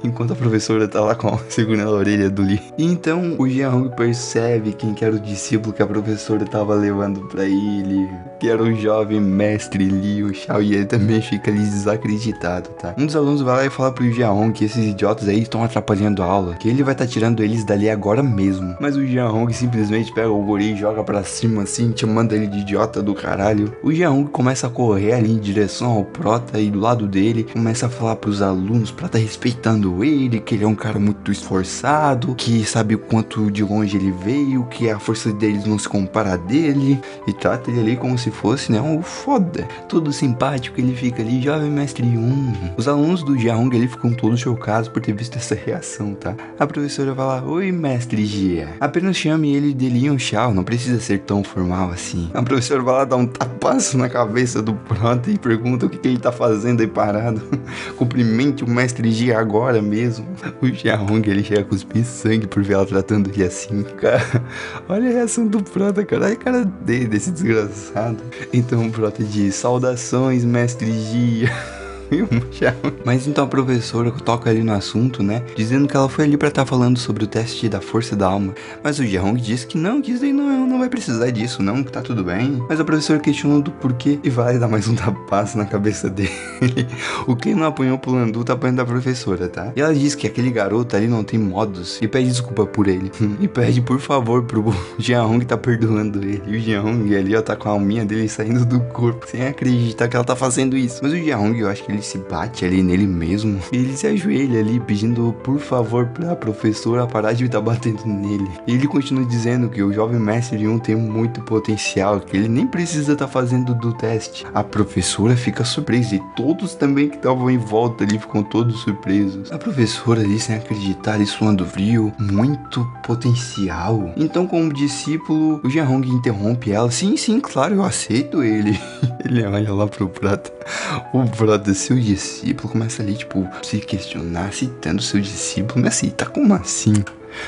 Enquanto a professora tá lá segurando a orelha do Lee. E então o Jae-hong percebe quem que era o discípulo que a professora tava levando pra ele, que era o jovem mestre Liu Xiao, e ele também fica ali desacreditado, tá? Um dos alunos vai lá e fala pro Jae-hong que esses idiotas aí estão atrapalhando a aula, que ele vai tá tirando eles dali agora mesmo. Mas o Jae-hong simplesmente pega o guri e joga pra cima assim, chamando ele de idiota do caralho. O Jae-hong começa a correr ali em direção ao Prota e do lado dele começa a falar pros alunos pra tá respeitando ele, que ele é um cara muito esforçado, que sabe o quanto de longe ele veio, que a força deles não se compara a dele, e trata ele ali como se fosse, né, um foda. Todo simpático, ele fica ali, jovem mestre Yun. Os alunos do Jae-hong, ele ficam todos chocados por ter visto essa reação, tá? A professora vai lá: oi, mestre Jia, apenas chame ele de Leon Xiao, não precisa ser tão formal assim. A professora vai lá dar um tapaço na cabeça do Prota e pergunta o que ele tá fazendo aí parado. Cumprimente o mestre Jia agora mesmo. O Jae-hong, ele chega a cuspir sangue por ver ela tratando ele assim. Cara, olha a reação do Prota, cara. Olha a cara desse desgraçado. Então o Prota diz: saudações, mestre Jia. Mas então a professora toca ali no assunto, né, dizendo que ela foi ali pra estar falando sobre o teste da força da alma. Mas o Jae-hong diz que isso daí não vai precisar disso, não, que tá tudo bem. Mas a professora questiona do porquê e vai dar mais um tapaço na cabeça dele. O que não apanhou pro Landu tá apanhando da professora, tá? E ela diz que aquele garoto ali não tem modos e pede desculpa por ele. E pede por favor pro Jae-hong tá perdoando ele. E o Jae-hong ali, ó, tá com a alminha dele saindo do corpo, sem acreditar que ela tá fazendo isso. Mas o Jae-hong, eu acho que ele se bate ali nele mesmo e ele se ajoelha ali pedindo por favor pra professora parar de estar batendo nele. E ele continua dizendo que o jovem mestre Yun tem muito potencial, que ele nem precisa estar fazendo do teste. A professora fica surpresa e todos também que estavam em volta ali ficam todos surpresos. A professora ali, sem acreditar, ali suando frio: muito potencial. Então, como discípulo, o Jae-hong interrompe ela: sim, claro, eu aceito ele. Ele olha lá pro Prata. O Prata, seu discípulo, começa ali, tipo, se questionar, citando seu discípulo, mas assim, tá como assim?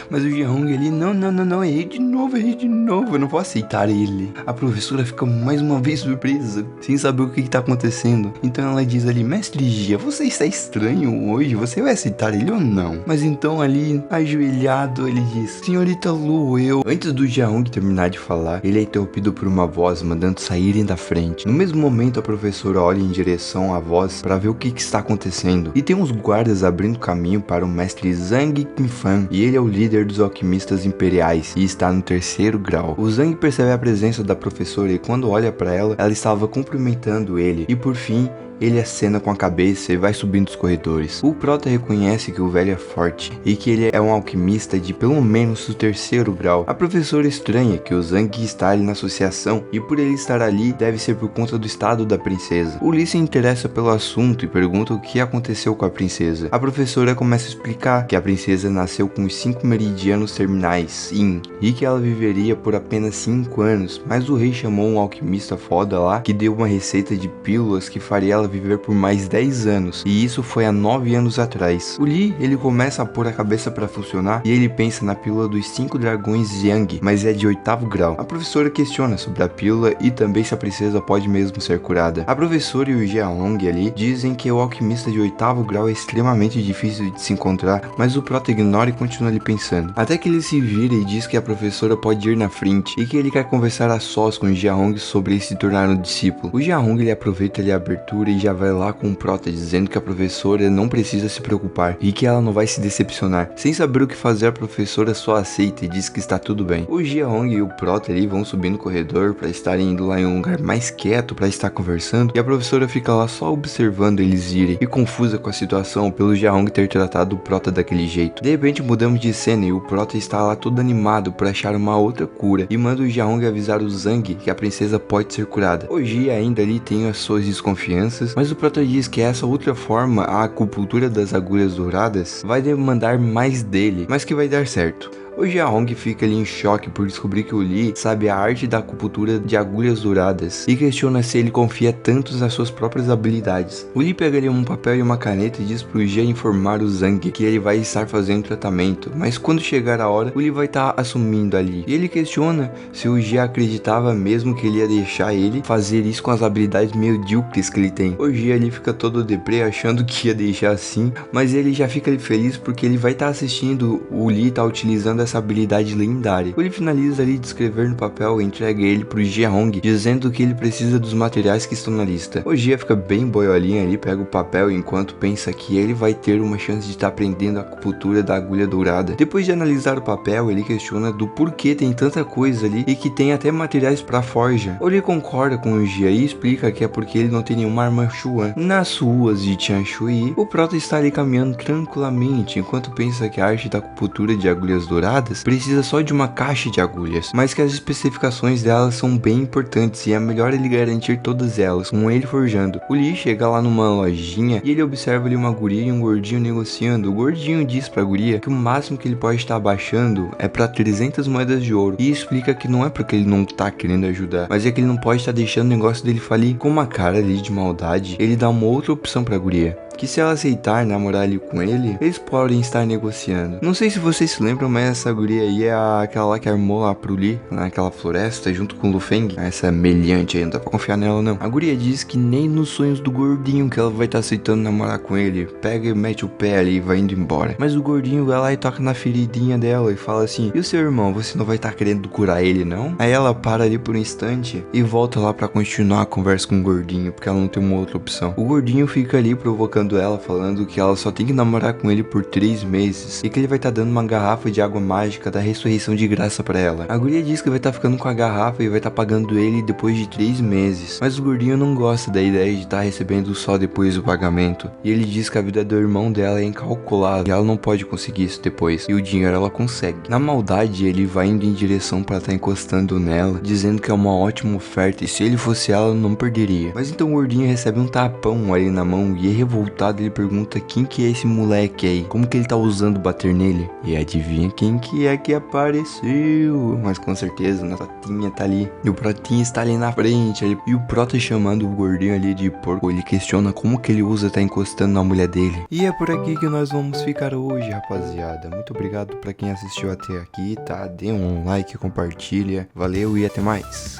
Mas o Jae-hong, ele, não, errei de novo, eu não vou aceitar ele. A professora fica mais uma vez surpresa, sem saber o que tá acontecendo. Então ela diz ali: mestre Jia, você está estranho hoje, você vai aceitar ele ou não? Mas então ali, ajoelhado, ele diz: senhorita Lu, eu... Antes do Jae-hong terminar de falar, ele é interrompido por uma voz mandando saírem da frente. No mesmo momento, a professora olha em direção à voz para ver o que está acontecendo. E tem uns guardas abrindo caminho para o mestre Zhang Qinfan, e ele é o líder dos alquimistas imperiais e está no 3º grau. O Zhang percebe a presença da professora e quando olha para ela, ela estava cumprimentando ele. E por fim, ele acena com a cabeça e vai subindo os corredores. O Prota reconhece que o velho é forte e que ele é um alquimista de pelo menos o 3º grau. A professora estranha que o Zhang está ali na associação e por ele estar ali deve ser por conta do estado da princesa. O Lee se interessa pelo assunto e pergunta o que aconteceu com a princesa. A professora começa a explicar que a princesa nasceu com os 5 meridianos terminais, Yin, e que ela viveria por apenas 5 anos, mas o rei chamou um alquimista foda lá que deu uma receita de pílulas que faria ela viver por mais 10 anos, e isso foi há 9 anos atrás. O Lee, ele começa a pôr a cabeça pra funcionar e ele pensa na pílula dos 5 dragões Yang, mas é de 8º grau. A professora questiona sobre a pílula e também se a princesa pode mesmo ser curada. A professora e o Jae-hong ali dizem que o alquimista de 8º grau é extremamente difícil de se encontrar, mas o Prota ignora e continua ali pensando. Até que ele se vira e diz que a professora pode ir na frente e que ele quer conversar a sós com o Jae-hong sobre ele se tornar um discípulo. O Jae-hong, ele aproveita ali a abertura e já vai lá com o Prota dizendo que a professora não precisa se preocupar e que ela não vai se decepcionar. Sem saber o que fazer, a professora só aceita e diz que está tudo bem. O Ji-Hong e o Prota ali vão subindo o corredor para estarem indo lá em um lugar mais quieto para estar conversando, e a professora fica lá só observando eles irem e confusa com a situação pelo Ji-Hong ter tratado o Prota daquele jeito. De repente mudamos de cena e o Prota está lá todo animado por achar uma outra cura e manda o Ji-Hong avisar o Zhang que a princesa pode ser curada. O Ji ainda ali tem as suas desconfianças, mas o Prota diz que essa outra forma, a acupuntura das agulhas douradas, vai demandar mais dele, mas que vai dar certo. O Ji-Hong fica ali em choque por descobrir que o Lee sabe a arte da acupuntura de agulhas douradas e questiona se ele confia tanto nas suas próprias habilidades. O Lee pega ali um papel e uma caneta e diz pro Ji informar o Zhang que ele vai estar fazendo tratamento, mas quando chegar a hora, o Lee vai estar assumindo ali. E ele questiona se o Ji acreditava mesmo que ele ia deixar ele fazer isso com as habilidades medíocres que ele tem. O Ji ali fica todo deprê achando que ia deixar assim, mas ele já fica ali feliz porque ele vai estar assistindo o Lee tá utilizando essa habilidade lendária. Ele finaliza ali de escrever no papel e entrega ele pro Ji-Hong, dizendo que ele precisa dos materiais que estão na lista. O Ji fica bem boiolinha ali, pega o papel enquanto pensa que ele vai ter uma chance de estar aprendendo a acupuntura da agulha dourada. Depois de analisar o papel, ele questiona do porquê tem tanta coisa ali e que tem até materiais para forja. Ele concorda com o Ji e explica que é porque ele não tem nenhuma arma Xuan. Nas ruas de Tianshui, o Prota está ali caminhando tranquilamente enquanto pensa que a arte da acupuntura de agulhas douradas precisa só de uma caixa de agulhas, mas que as especificações delas são bem importantes e é melhor ele garantir todas elas, com ele forjando. O Lee chega lá numa lojinha e ele observa ali uma guria e um gordinho negociando. O gordinho diz pra guria que o máximo que ele pode estar abaixando é pra 300 moedas de ouro e explica que não é porque ele não tá querendo ajudar, mas é que ele não pode estar deixando o negócio dele falir. Com uma cara ali de maldade, ele dá uma outra opção pra guria, que se ela aceitar namorar ali com ele, eles podem estar negociando. Não sei se vocês se lembram, mas essa guria aí é aquela lá que armou lá pro Lee, naquela floresta, junto com o Lu Feng. Essa meliante aí, não dá pra confiar nela não. A guria diz que nem nos sonhos do gordinho que ela vai estar aceitando namorar com ele. Pega e mete o pé ali e vai indo embora. Mas o gordinho vai lá e toca na feridinha dela e fala assim: e o seu irmão, você não vai estar querendo curar ele não? Aí ela para ali por um instante e volta lá pra continuar a conversa com o gordinho, porque ela não tem uma outra opção. O gordinho fica ali provocando ela, falando que ela só tem que namorar com ele por 3 meses e que ele vai estar dando uma garrafa de água mágica da ressurreição de graça pra ela. A guria diz que vai estar ficando com a garrafa e vai estar pagando ele depois de 3 meses, mas o gordinho não gosta da ideia de estar recebendo só depois do pagamento, e ele diz que a vida do irmão dela é incalculável e ela não pode conseguir isso depois, e o dinheiro ela consegue. Na maldade, ele vai indo em direção para estar encostando nela, dizendo que é uma ótima oferta e se ele fosse ela não perderia. Mas então o gordinho recebe um tapão ali na mão e é revoltado, ele pergunta quem que é esse moleque aí, como que ele tá ousando bater nele, e adivinha quem que é que apareceu? Mas com certeza, a Protinha tá ali, e o Protinha está ali na frente, e o Prota chamando o gordinho ali de porco, ele questiona como que ele usa tá encostando na mulher dele. E é por aqui que nós vamos ficar hoje, rapaziada. Muito obrigado pra quem assistiu até aqui, tá? Dê um like, compartilha, valeu e até mais.